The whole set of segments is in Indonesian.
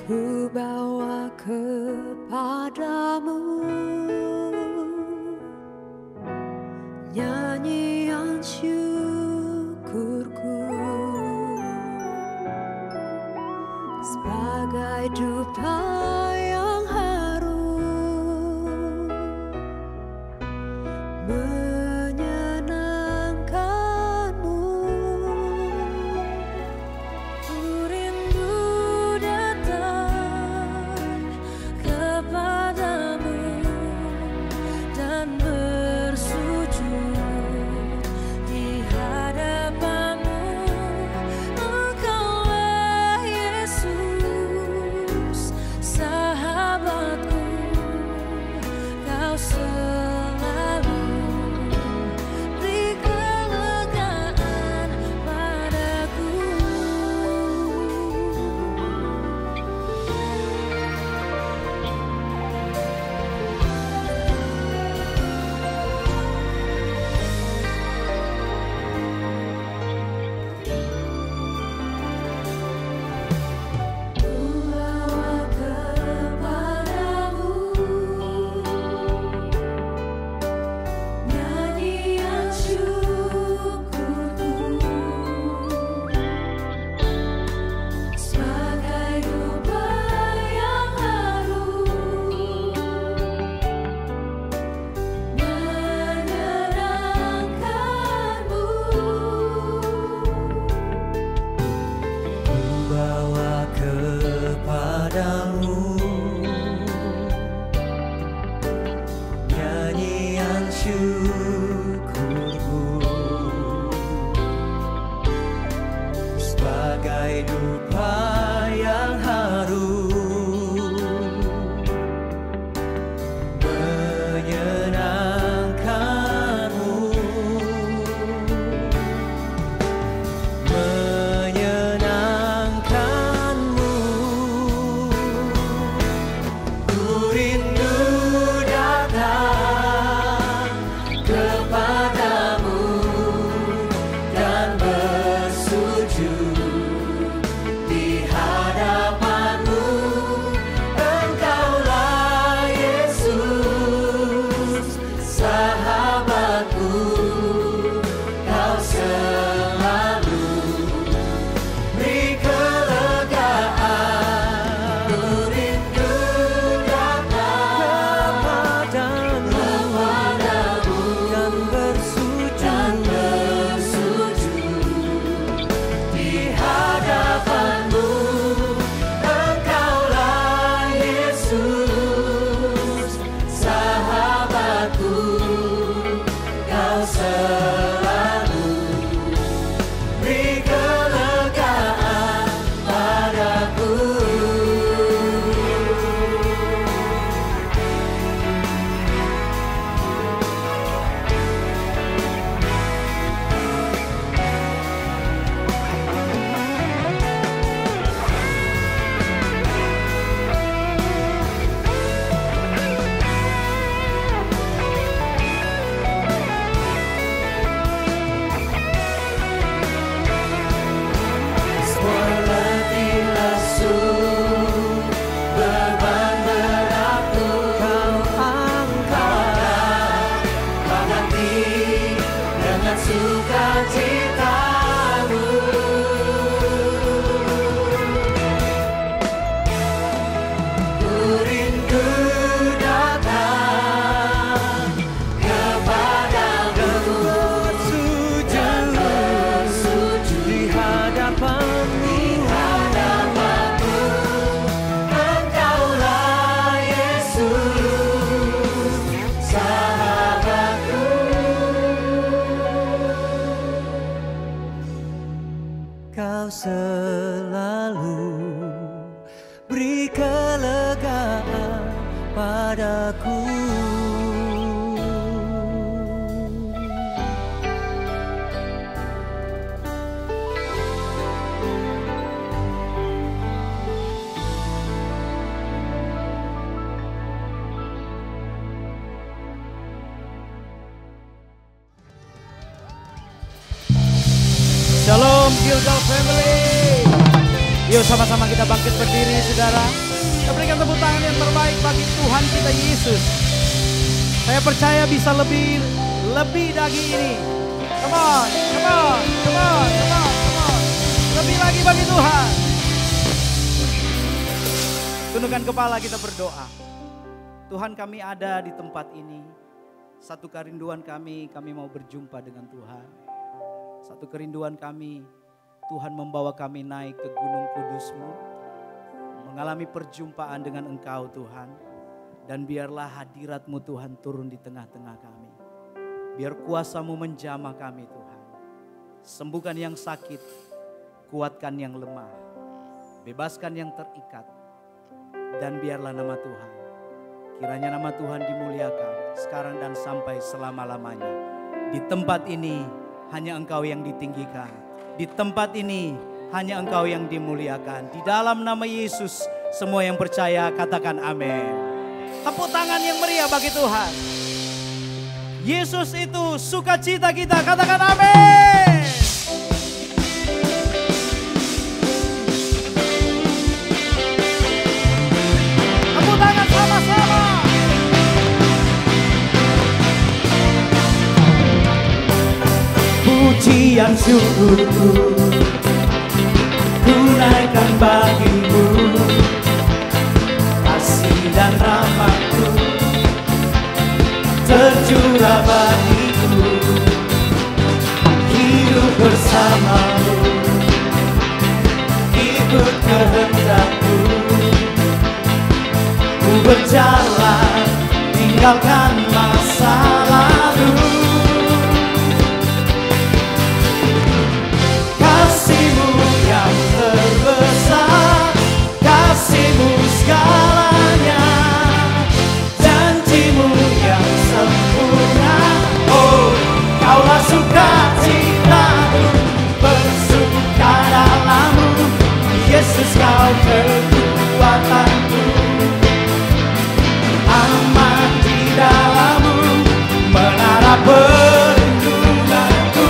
ku bawa kepadamu nyanyian syukurku sebagai dupa yang harum menyenangkanmu. Ku rindu datang kepadamu dan bersujud di hadapanmu. Engkaulah Yesus, sahabatku, kau selalu beri kelegaan padaku. Ku bawa kepadamu nyanyian syukurku sebagai dupa yang harum menyenangkanmu. Bawa kepadamu nyanyian syukurku sebagai dupa yang harum menyenangkanmu. Ku rindu datang kepadamu dan bersujud di hadapanmu. Engkaulah Yesus, sahabatku, kau selalu beri kelegaan. Ku rindu datang kepadamu dan bersujud di hadapanmu. Engkaulah Yesus, sahabatku, kau selalu beri kelegaan padaku. Semua letih lesu, beban beratku kau angkat, kau ganti dengan sukacitamu. Ku rindu datang kepadamu dan bersujud di hadapanmu. Engkaulah Yesus, sahabatku, kau selalu beri kelegaan padaku. Shalom Gilgal Family. Ayo sama-sama kita bangkit berdiri, saudara. Kita berikan tepuk tangan yang terbaik bagi Tuhan kita Yesus. Saya percaya bisa lebih dari ini. Come on, come on, come on, come on, come on. Lebih lagi bagi Tuhan. Tundukkan kepala, kita berdoa. Tuhan, kami ada di tempat ini. Satu kerinduan kami mau berjumpa dengan Tuhan. Satu kerinduan kami, Tuhan membawa kami naik ke Gunung Kudus-Mu, mengalami perjumpaan dengan Engkau Tuhan. Dan biarlah hadirat-Mu Tuhan turun di tengah-tengah kami. Biar kuasa-Mu menjamah kami Tuhan. Sembuhkan yang sakit, kuatkan yang lemah, bebaskan yang terikat. Dan biarlah nama Tuhan, kiranya nama Tuhan dimuliakan sekarang dan sampai selama-lamanya. Di tempat ini hanya Engkau yang ditinggikan. Di tempat ini hanya Engkau yang dimuliakan. Di dalam nama Yesus semua yang percaya katakan amin. Tepuk tangan yang meriah bagi Tuhan. Yesus itu sukacita kita, katakan amin. Tepuk tangan sama-sama. Pujian syukurku ku naikkan bagimu, kasih dan rahmat-Mu tercurah bagiku. Hidup bersama-Mu, ikut kehendak-Mu. Ku berjalan, tinggalkan masa lalu. Kasih-Mu yang terbesar, kasih-Mu segalanya, janji-Mu yang sempurna. Oh, Kaulah sukacitaku, bersuka dalam-Mu. Yesus, Kau kekuatanku, aman di dalam-Mu, menara perlindunganku.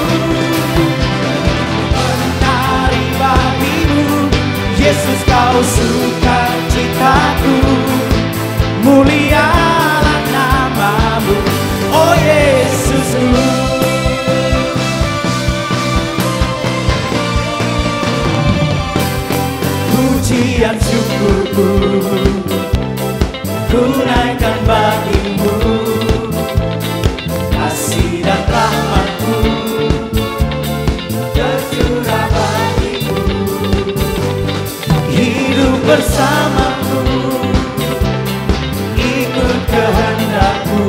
Menari bagi-Mu, Yesus, Kau sukacitaku, mulialah nama-Mu, oh Yesusku. Pujian syukurku ku naikkan bagi-Mu, kasih dan rahmat-Mu tercurah bagiku. Hidup bersama-Mu, ikut kehendak-Mu.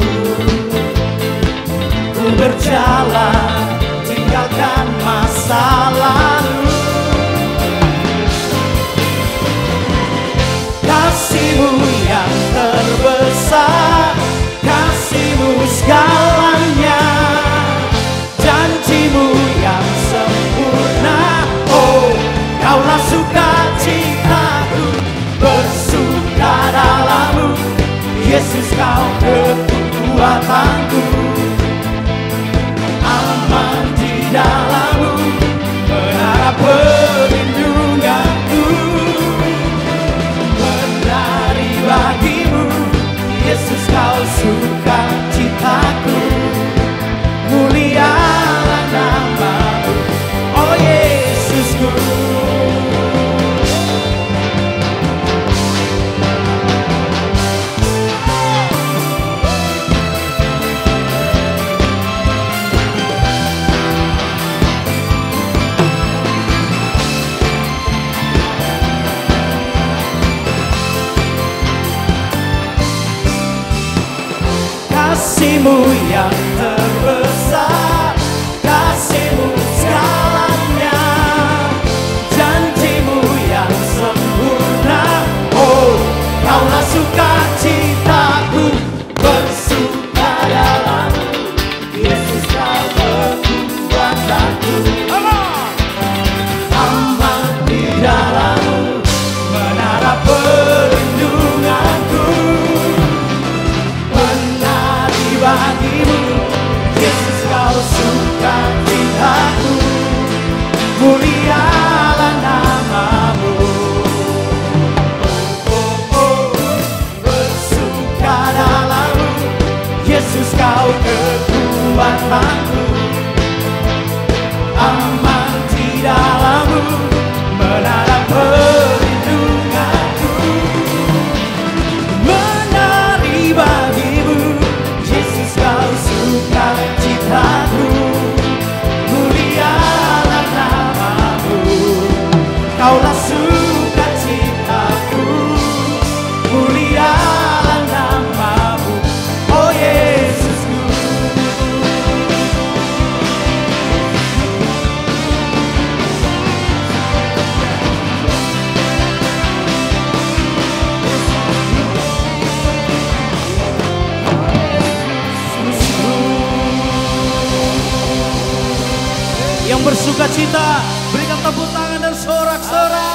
Ku berjalan, tinggalkan masa lalu. Kasih-Mu yang terbesar, kasih-Mu segalanya, janji-Mu yang sempurna. Oh, Kaulah sukacitaku, bersuka dalam-Mu. Yesus, Kau kekuatanku, aman di dalam-Mu, menara perlindunganku. Menari bagi-Mu, Yesus, Kau sukacitaku, mulialah nama-Mu, oh Yesusku. Kasih-Mu yang terbesar, kasih-Mu segalanya, janji-Mu yang sempurna. Oh, Kaulah sukacitaku, bersuka dalam-Mu. Yesus, Kau kekuatanku, aman di dalam-Mu, menara perlindunganku. Menari bagi-Mu, sukacita, berikan tepuk tangan dan sorak-sorak.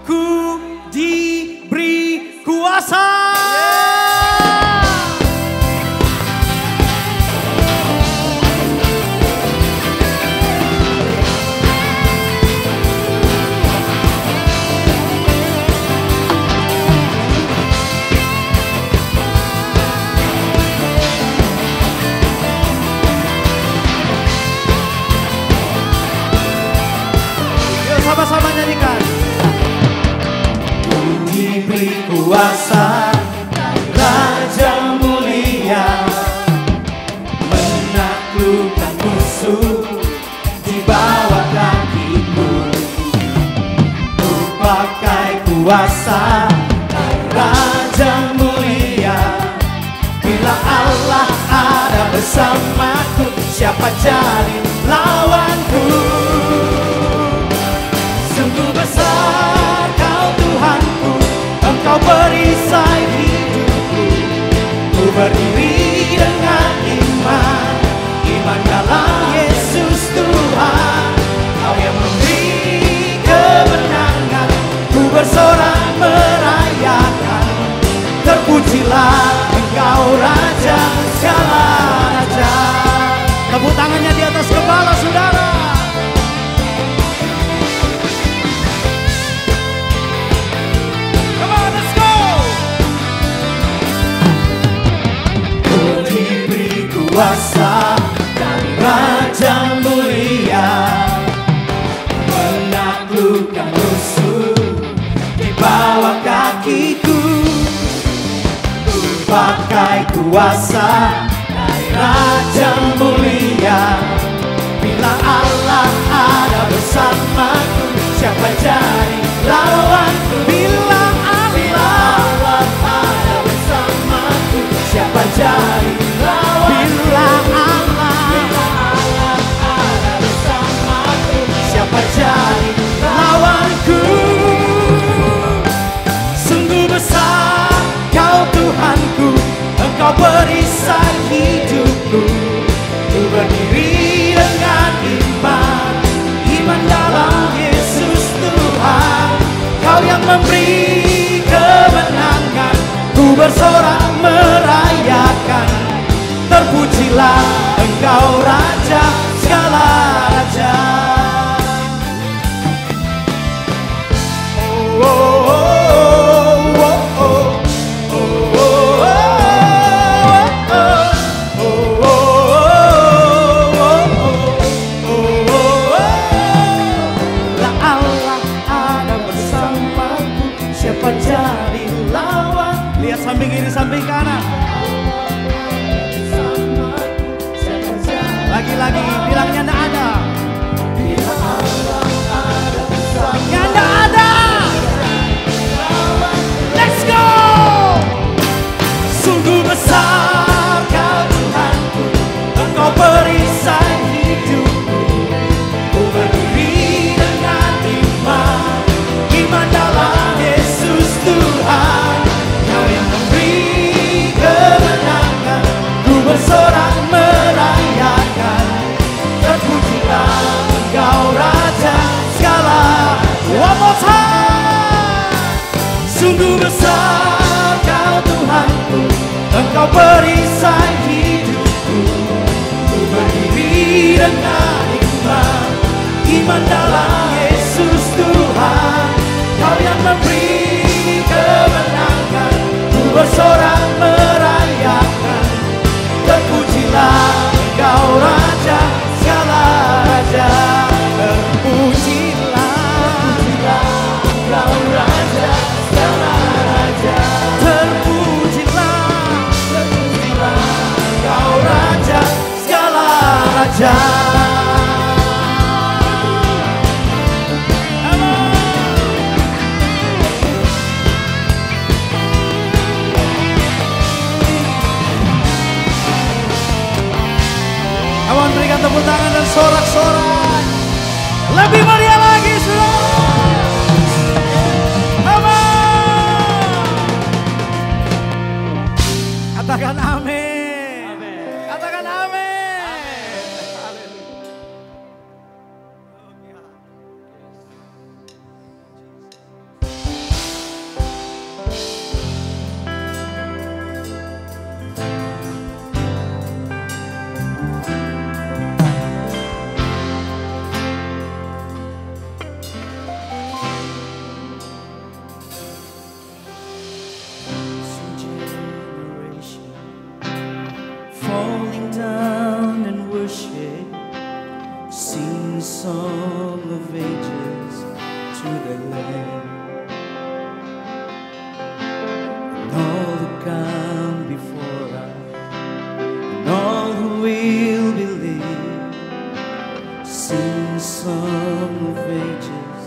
Ku diberi kuasa. Sama-sama nyanyikan. Ku diberi kuasa dari Raja mulia, menaklukkan musuh di bawah kakiku. Ku pakai kuasa dari Raja mulia. Bila Allah ada bersamaku, siapa jadi lawanku? Sungguh besar Kau Tuhanku, Engkau perisai hidupku. Ku berdiri dengan iman, iman dalam Yesus Tuhan. Kau yang memberi kemenangan, ku bersorak merayakan. Terpujilah Engkau Raja segala raja. Tepuk tangannya di atas kepala saudara. Kuasa dari Raja mulia, menaklukkan musuh di bawah kakiku. Ku pakai kuasa dari Raja mulia. Bila Allah ada bersamaku, siapa jadi lawanku? Bila Allah ada bersamaku, siapa jadi lawanku? Bila Allah ada bersamaku, siapa jadi lawanku? Sungguh besar Kau Tuhanku, Engkau perisai hidupku. Ku berdiri dengan iman, iman dalam Yesus Tuhan. Kau yang memberi kemenangan, ku bersorak merayakan. Terpujilah Engkau Raja segala raja. Oh, oh, oh, oh, oh. Siapa jadi lawan? Lihat samping kiri, samping kanan. Lagi-lagi bilangnya enggak ada. Bila Allah ada bersamaku, enggak ada. Let's go. Sungguh besar Kau Tuhanku, Engkau perisai hidupku. Ku berdiri dengan iman, iman dalam Yesus Tuhan. Kau yang memberi kemenangan, ku bersorak merayakan. Terpujilah Engkau Raja segala. One more time. Sungguh besar Kau Tuhanku, Engkau perisai hidupku. Ku berdiri dengan iman, iman dalam Yesus Tuhan. Kau yang memberi kemenangan, ku bersorak merayakan. Terpujilah Engkau Raja segala raja. Terpujilah Engkau Raja segala raja. Terpujilah Engkau Raja segala raja. Lamb. And all who come before us, and all who will believe, sing the song of ages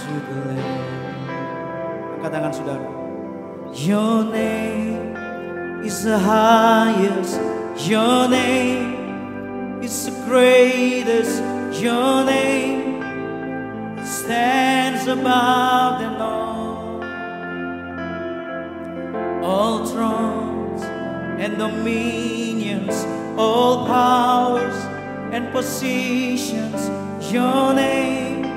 to the Lamb. Angkat tangan saudara. Your name is the highest, your name is the greatest, your name stands above them all thrones and dominions, all powers and positions, your name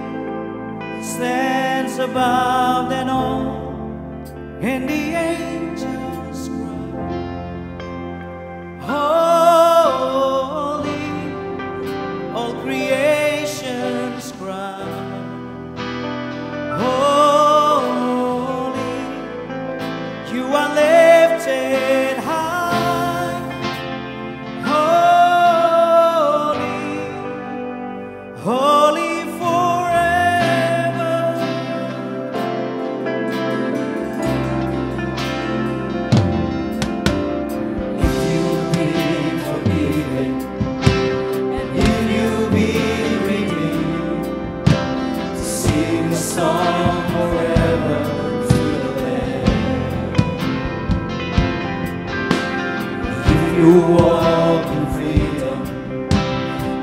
stands above them all. And the angels cry, holy, all creations cry, holy, you are lifted high, holy, holy forever. If you've been forgiven, and if you've been redeemed, sing a song forever to the Lamb. If you walk in freedom,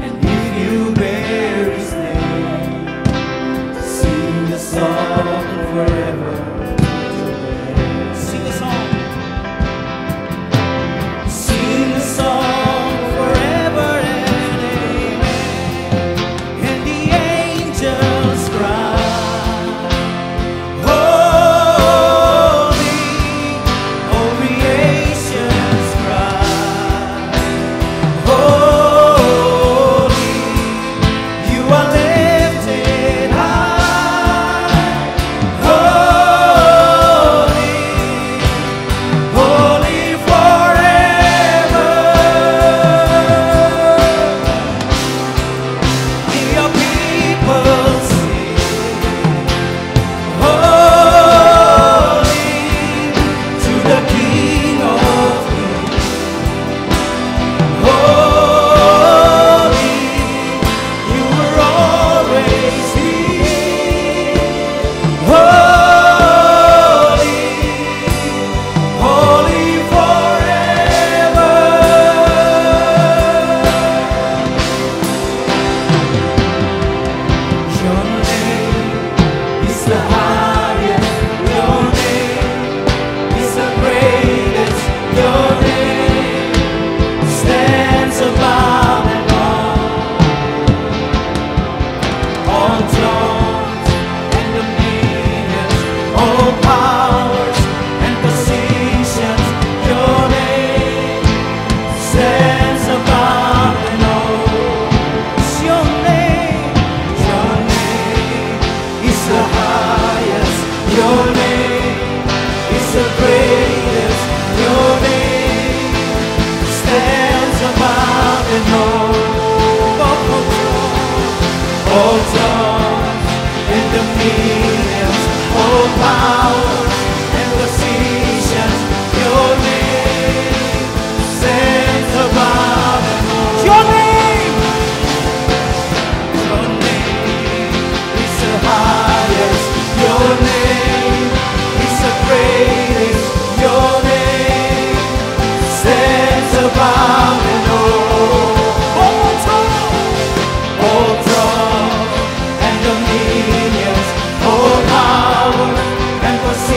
and if you bear His name, sing a song forever to the Lamb. Sing a song. Sing a song forever and amen. And the angels cry, holy, all creations cry, holy, you are lifted high, holy, holy forever. Hear your people sing, holy to the King of Kings, holy, you will always be, holy, holy forever. Your name is the highest, your name is the greatest, your name stands above them all thrones and dominions, all powers and positions, your name stands above them all. It's your name is the highest, your name is the greatest, your name stands above them all. All thrones and dominions, all powers and positions, your name stands above them all. Your name is the highest, your name is the greatest, your name stands above them all. All thrones and dominions, all power and positions.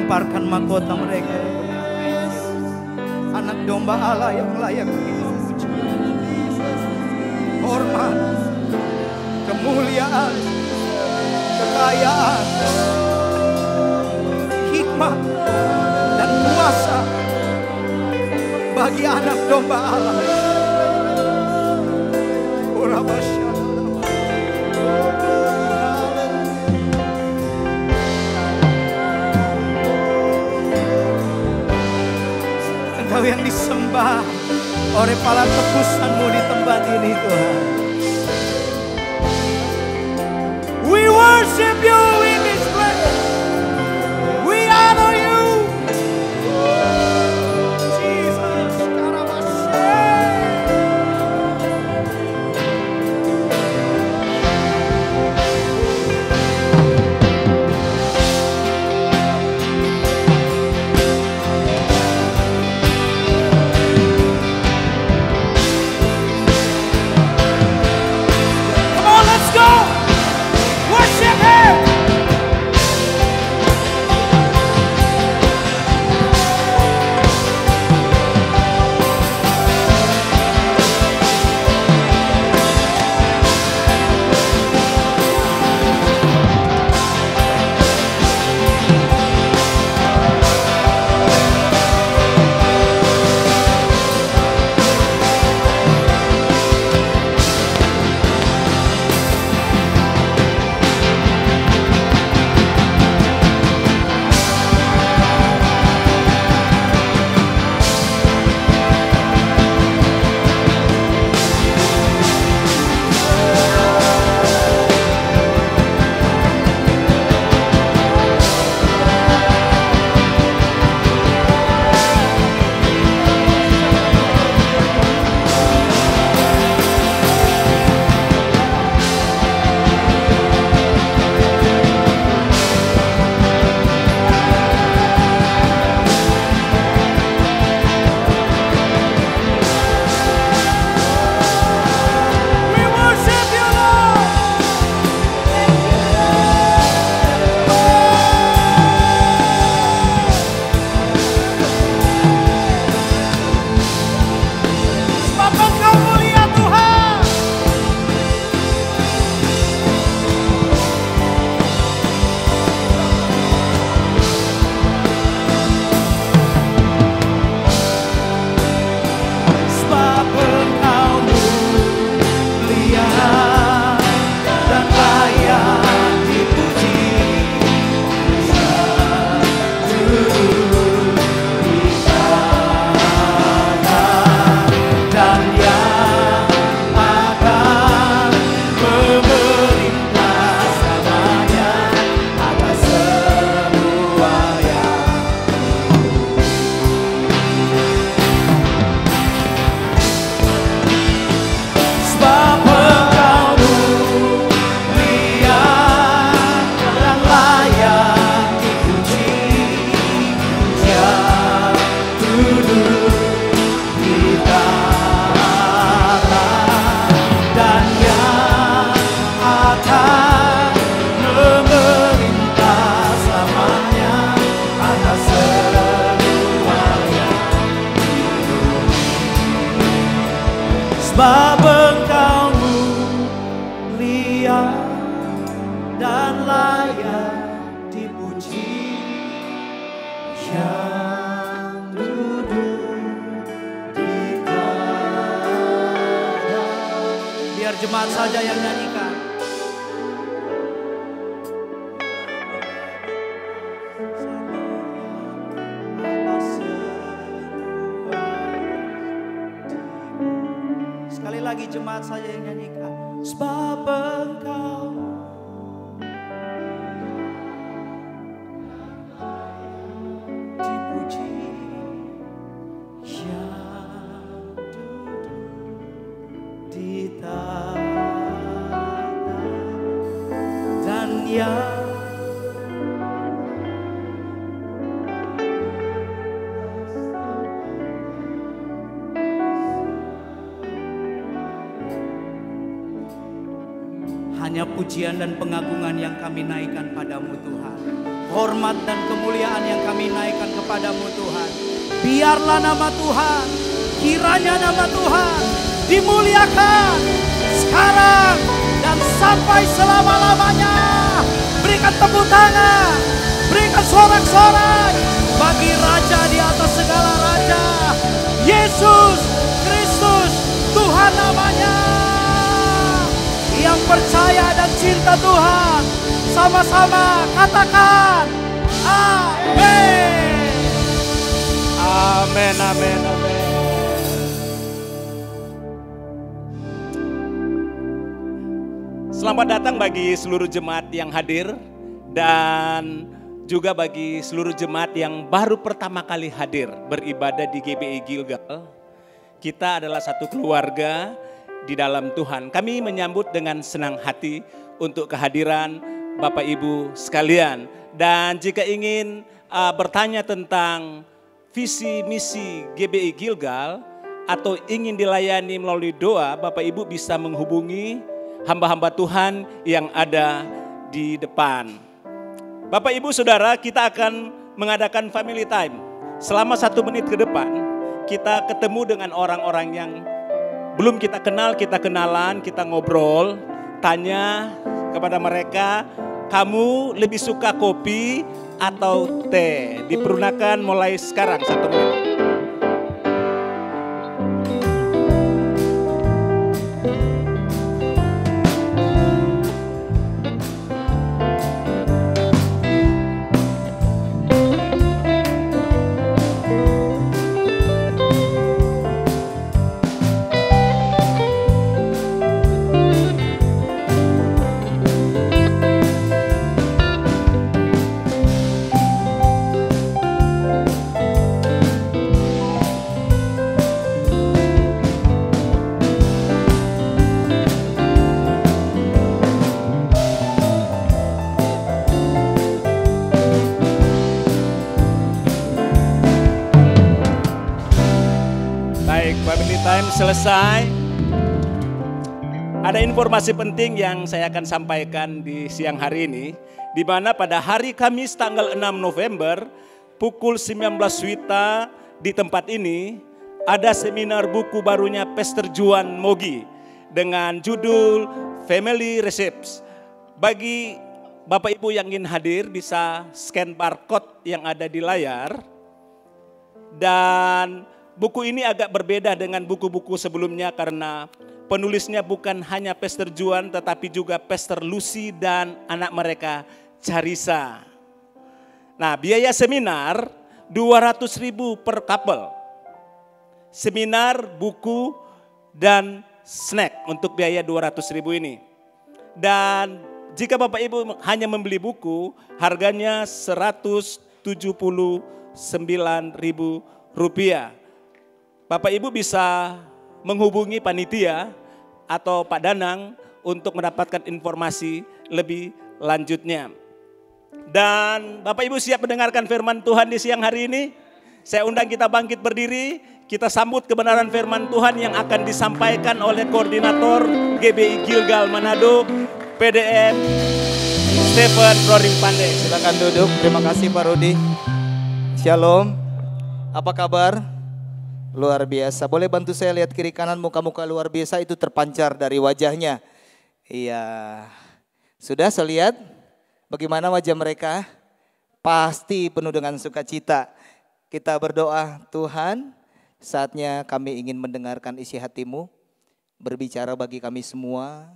lemparkan mahkota mereka. Anak domba Allah yang layak dipuji. Hormat, kemuliaan, kekayaan, hikmat, dan kuasa bagi anak domba Allah. Engkau yang disembah oleh para tebusanmu di tempat ini, Tuhan. We worship you in this place. We honor you. Jesus, sebab Engkau mulia dan layak dipuji, yang duduk di tanah. Biar jemaat saja yang nyanyikan. Sekali lagi jemaat saja yang nyanyikan. Sebab Engkau dipuji, yang duduk di tanah dan yang hanya pujian dan pengagungan yang kami naikkan padamu Tuhan. hormat dan kemuliaan yang kami naikkan kepadamu Tuhan. Biarlah nama Tuhan, kiranya nama Tuhan dimuliakan sekarang dan sampai selama-lamanya. Berikan tepuk tangan, berikan sorak-sorai bagi Raja di atas segala raja, Yesus Kristus, Tuhan namanya. Yang percaya dan cinta Tuhan, sama-sama katakan amin. Amin, amin, amin. Selamat datang bagi seluruh jemaat yang hadir dan juga bagi seluruh jemaat yang baru pertama kali hadir beribadah di GBI Gilgal. Kita adalah satu keluarga di dalam Tuhan. Kami menyambut dengan senang hati untuk kehadiran Bapak Ibu sekalian. Dan jika ingin bertanya tentang visi misi GBI Gilgal atau ingin dilayani melalui doa, Bapak Ibu bisa menghubungi hamba-hamba Tuhan yang ada di depan. Bapak Ibu Saudara, kita akan mengadakan family time. Selama 1 menit ke depan, kita ketemu dengan orang-orang yang belum kita kenal, kita kenalan, kita ngobrol, tanya kepada mereka, kamu lebih suka kopi atau teh? Dipergunakan mulai sekarang 1 menit. Selesai. Ada informasi penting yang saya akan sampaikan di siang hari ini, di mana pada hari Kamis tanggal 6 November pukul 19 WITA di tempat ini ada seminar buku barunya Pastor Juan Mogi dengan judul Family Recipes. Bagi Bapak Ibu yang ingin hadir bisa scan barcode yang ada di layar. Dan buku ini agak berbeda dengan buku-buku sebelumnya karena penulisnya bukan hanya Pastor Juan tetapi juga Pastor Lucy dan anak mereka Charissa. Nah, biaya seminar 200.000 per couple. Seminar, buku, dan snack untuk biaya 200.000 ini. Dan jika Bapak Ibu hanya membeli buku, harganya Rp179.000. Bapak Ibu bisa menghubungi panitia atau Pak Danang untuk mendapatkan informasi lebih lanjutnya. Dan Bapak Ibu siap mendengarkan firman Tuhan di siang hari ini? Saya undang kita bangkit berdiri, kita sambut kebenaran firman Tuhan yang akan disampaikan oleh Koordinator GBI Gilgal Manado, PDM Stephen Roring Pandey. Silakan duduk, terima kasih Pak Rudi. Shalom, apa kabar? Luar biasa, boleh bantu saya lihat kiri kanan, muka-muka luar biasa itu terpancar dari wajahnya. Iya, sudah saya lihat bagaimana wajah mereka, pasti penuh dengan sukacita. Kita berdoa, Tuhan saatnya kami ingin mendengarkan isi hati-Mu, berbicara bagi kami semua.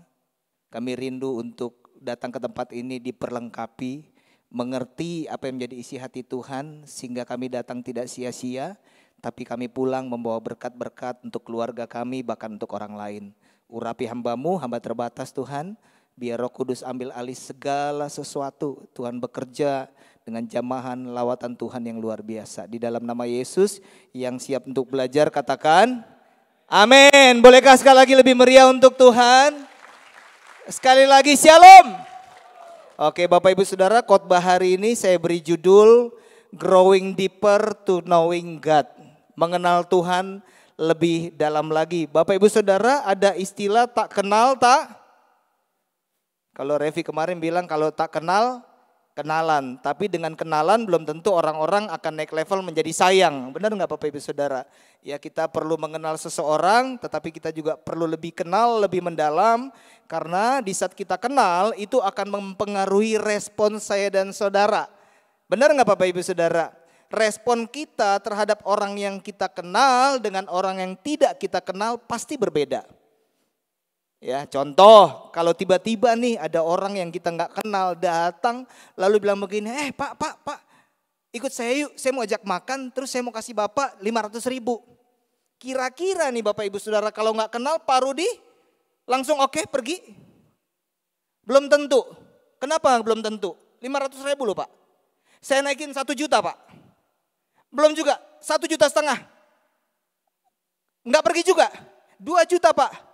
Kami rindu untuk datang ke tempat ini diperlengkapi, mengerti apa yang menjadi isi hati Tuhan sehingga kami datang tidak sia-sia. Tapi kami pulang membawa berkat-berkat untuk keluarga kami, bahkan untuk orang lain. Urapi hamba-Mu, hamba terbatas Tuhan. Biar Roh Kudus ambil alih segala sesuatu. Tuhan bekerja dengan jamahan lawatan Tuhan yang luar biasa. Di dalam nama Yesus yang siap untuk belajar katakan amin. Bolehkah sekali lagi lebih meriah untuk Tuhan? Sekali lagi shalom. Oke Bapak Ibu Saudara, khotbah hari ini saya beri judul Growing Deeper to Knowing God. Mengenal Tuhan lebih dalam lagi. Bapak Ibu Saudara, ada istilah tak kenal tak. Kalau Revi kemarin bilang kalau tak kenal Kenalan, tapi dengan kenalan belum tentu orang-orang akan naik level menjadi sayang. Benar nggak Bapak Ibu Saudara? Ya kita perlu mengenal seseorang, tetapi kita juga perlu lebih kenal, lebih mendalam. Karena di saat kita kenal itu akan mempengaruhi respon saya dan saudara. Benar nggak Bapak Ibu Saudara? Respon kita terhadap orang yang kita kenal dengan orang yang tidak kita kenal pasti berbeda. Ya, contoh kalau tiba-tiba nih ada orang yang kita nggak kenal datang lalu bilang begini, pak, ikut saya yuk, saya mau ajak makan terus saya mau kasih Bapak 500.000. Kira-kira nih Bapak Ibu Saudara kalau nggak kenal Pak Rudi langsung oke, pergi? Belum tentu. Kenapa belum tentu? 500.000 loh Pak. Saya naikin 1 juta Pak. Belum juga, 1,5 juta. Nggak pergi juga, 2 juta Pak.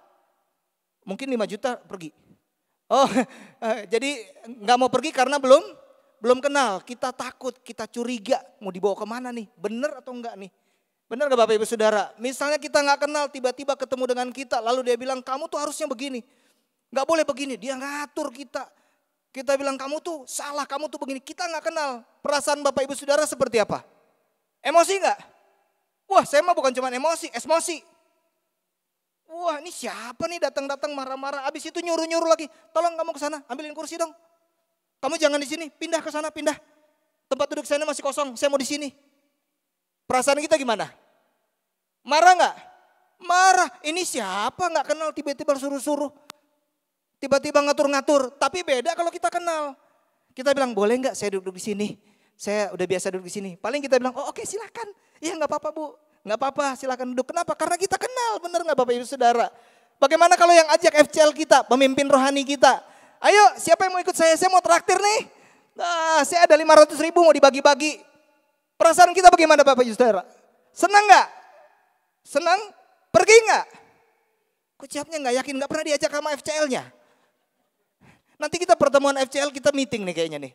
Mungkin 5 juta pergi. Oh, jadi nggak mau pergi karena belum kenal. Kita takut, kita curiga mau dibawa kemana nih? Bener atau enggak nih? Bener gak Bapak Ibu Saudara? Misalnya kita nggak kenal, tiba-tiba ketemu dengan kita, lalu dia bilang kamu tuh harusnya begini, nggak boleh begini. Dia ngatur kita. Kita bilang kamu tuh salah, kamu tuh begini. Kita nggak kenal. Perasaan Bapak Ibu Saudara seperti apa? Emosi nggak? Wah, saya mah bukan cuma emosi, esmosi. Wah, ini siapa nih datang-datang marah-marah, abis itu nyuruh-nyuruh lagi. Tolong kamu ke sana, ambilin kursi dong. Kamu jangan di sini, pindah ke sana, pindah. Tempat duduk saya masih kosong, saya mau di sini. Perasaan kita gimana? Marah nggak? Marah. Ini siapa nggak kenal tiba-tiba suruh-suruh. Tiba-tiba ngatur-ngatur. Tapi beda kalau kita kenal. Kita bilang boleh nggak saya duduk di sini? Saya udah biasa duduk di sini. Paling kita bilang oh oke, silakan. Iya nggak apa-apa Bu. Nggak apa-apa, silakan duduk. Kenapa? Karena kita kenal, bener nggak Bapak Ibu Saudara? Bagaimana kalau yang ajak FCL kita, pemimpin rohani kita? Ayo, siapa yang mau ikut saya? Saya mau traktir nih. Nah, saya ada 500.000 mau dibagi-bagi. Perasaan kita bagaimana Bapak Ibu Saudara? Senang nggak? Senang? Pergi nggak? Kok jawabnya nggak yakin? Nggak pernah diajak sama FCL-nya. Nanti kita pertemuan FCL, kita meeting nih kayaknya nih.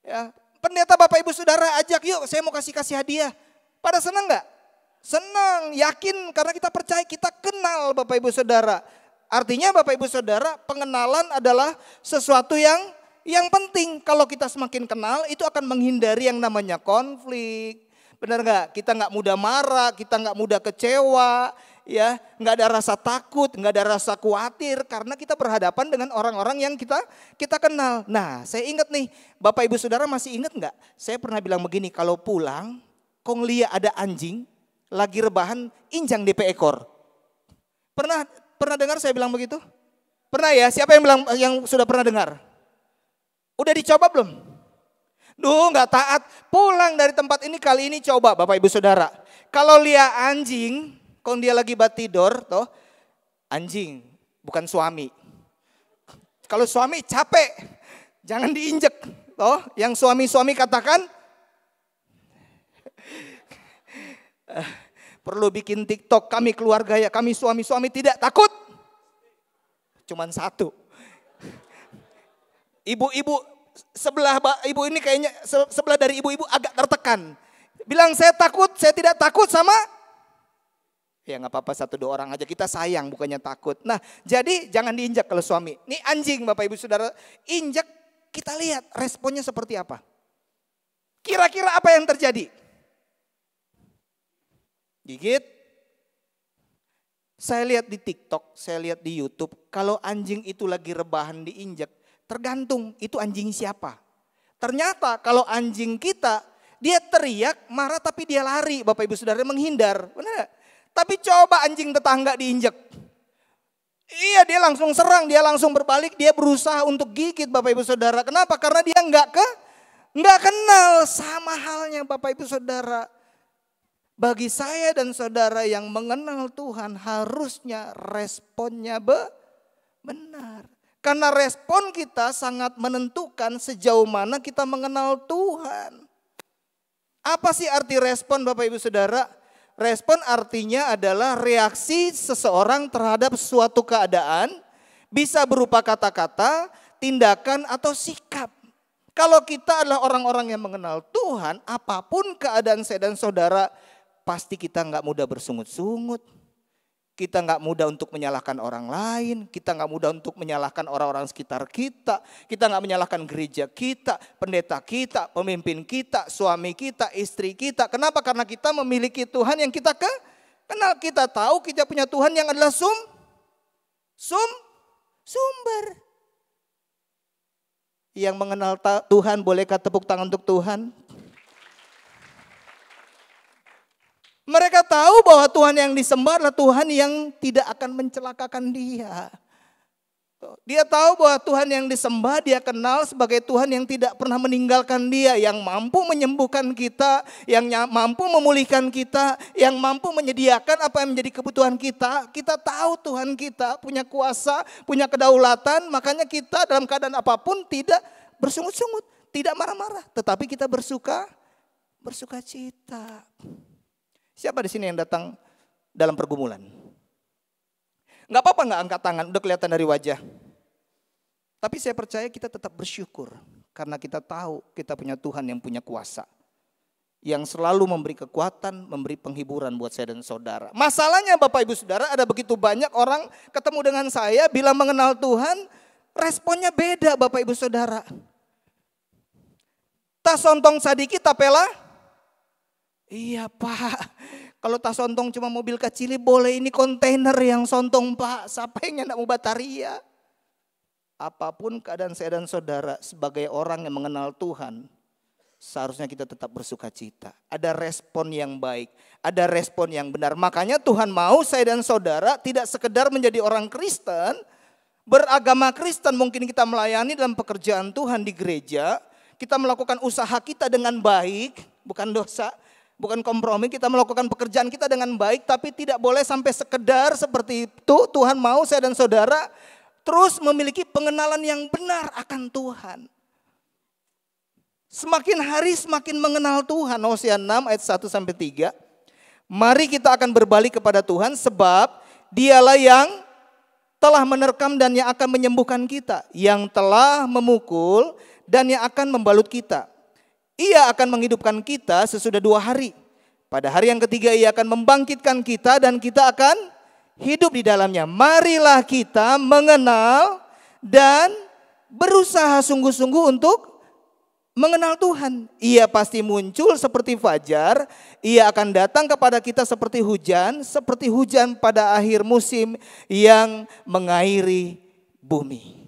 Ya, pendeta Bapak Ibu Saudara ajak yuk, saya mau kasih hadiah. Pada senang nggak? Senang, yakin karena kita percaya, kita kenal Bapak Ibu Saudara. Artinya Bapak Ibu Saudara, pengenalan adalah sesuatu yang penting. Kalau kita semakin kenal itu akan menghindari yang namanya konflik. Benar nggak? Kita nggak mudah marah, kita nggak mudah kecewa, ya, nggak ada rasa takut, nggak ada rasa khawatir karena kita berhadapan dengan orang-orang yang kita kenal. Nah, saya ingat nih, Bapak Ibu Saudara masih ingat nggak? Saya pernah bilang begini, kalau pulang, kong lihat ada anjing lagi rebahan, injang DP ekor. Pernah dengar saya bilang begitu? Pernah ya? Siapa yang bilang yang sudah pernah dengar? Udah dicoba belum? Duh, nggak taat. Pulang dari tempat ini kali ini coba Bapak Ibu Saudara. Kalau lihat anjing, kalau dia lagi batidor, toh anjing bukan suami. Kalau suami capek, jangan diinjek. Toh, yang suami-suami katakan. Perlu bikin TikTok, kami keluarga ya, kami suami-suami tidak takut. Cuman satu. Ibu-ibu sebelah ibu ini kayaknya sebelah dari ibu-ibu agak tertekan. Bilang saya takut, saya tidak takut sama. Ya nggak apa-apa 1-2 orang aja, kita sayang bukannya takut. Nah jadi jangan diinjak kalau suami. Ini anjing Bapak Ibu Saudara, injak kita lihat responnya seperti apa. Kira-kira apa yang terjadi? Gigit. Saya lihat di TikTok, saya lihat di YouTube, kalau anjing itu lagi rebahan diinjak, tergantung itu anjing siapa. Ternyata kalau anjing kita, dia teriak, marah tapi dia lari, Bapak Ibu Saudara, menghindar. Benar gak? Tapi coba anjing tetangga diinjak. Iya, dia langsung serang, dia langsung berbalik, dia berusaha untuk gigit Bapak Ibu Saudara. Kenapa? Karena dia nggak kenal. Sama halnya Bapak Ibu Saudara. Bagi saya dan saudara yang mengenal Tuhan harusnya responnya benar. Karena respon kita sangat menentukan sejauh mana kita mengenal Tuhan. Apa sih arti respon Bapak Ibu Saudara? Respon artinya adalah reaksi seseorang terhadap suatu keadaan. Bisa berupa kata-kata, tindakan atau sikap. Kalau kita adalah orang-orang yang mengenal Tuhan, apapun keadaan saya dan saudara, pasti kita nggak mudah bersungut-sungut. Kita nggak mudah untuk menyalahkan orang lain, kita nggak mudah untuk menyalahkan orang-orang sekitar kita nggak menyalahkan gereja kita, pendeta kita, pemimpin kita, suami kita, istri kita. Kenapa? Karena kita memiliki Tuhan yang kita kenal. Kita tahu kita punya Tuhan yang adalah sumber. Yang mengenal Tuhan, bolehkah tepuk tangan untuk Tuhan? Mereka tahu bahwa Tuhan yang disembah adalah Tuhan yang tidak akan mencelakakan dia. Dia tahu bahwa Tuhan yang disembah dia kenal sebagai Tuhan yang tidak pernah meninggalkan dia. Yang mampu menyembuhkan kita, yang mampu memulihkan kita, yang mampu menyediakan apa yang menjadi kebutuhan kita. Kita tahu Tuhan kita punya kuasa, punya kedaulatan. Makanya kita dalam keadaan apapun tidak bersungut-sungut, tidak marah-marah. Tetapi kita bersuka cita. Siapa di sini yang datang dalam pergumulan? Enggak apa-apa enggak angkat tangan, udah kelihatan dari wajah. Tapi saya percaya kita tetap bersyukur karena kita tahu kita punya Tuhan yang punya kuasa. Yang selalu memberi kekuatan, memberi penghiburan buat saya dan saudara. Masalahnya Bapak Ibu Saudara, ada begitu banyak orang ketemu dengan saya bila mengenal Tuhan, responnya beda Bapak Ibu Saudara. Tas sontong sadiki tapela. Iya Pak, kalau tas sontong cuma mobil kecil boleh, ini kontainer yang sontong Pak. Siapa yang mau bataria? Apapun keadaan saya dan saudara sebagai orang yang mengenal Tuhan, seharusnya kita tetap bersuka cita. Ada respon yang baik, ada respon yang benar. Makanya Tuhan mau saya dan saudara tidak sekedar menjadi orang Kristen, beragama Kristen, mungkin kita melayani dalam pekerjaan Tuhan di gereja, kita melakukan usaha kita dengan baik, bukan dosa. Bukan kompromi, kita melakukan pekerjaan kita dengan baik, tapi tidak boleh sampai sekedar seperti itu. Tuhan mau saya dan saudara terus memiliki pengenalan yang benar akan Tuhan. Semakin hari semakin mengenal Tuhan. Hosea 6 ayat 1-3. Mari kita akan berbalik kepada Tuhan sebab dialah yang telah menerkam dan yang akan menyembuhkan kita. Yang telah memukul dan yang akan membalut kita. Ia akan menghidupkan kita sesudah 2 hari. Pada hari yang ketiga ia akan membangkitkan kita dan kita akan hidup di dalamnya. Marilah kita mengenal dan berusaha sungguh-sungguh untuk mengenal Tuhan. Ia pasti muncul seperti fajar. Ia akan datang kepada kita seperti hujan pada akhir musim yang mengairi bumi.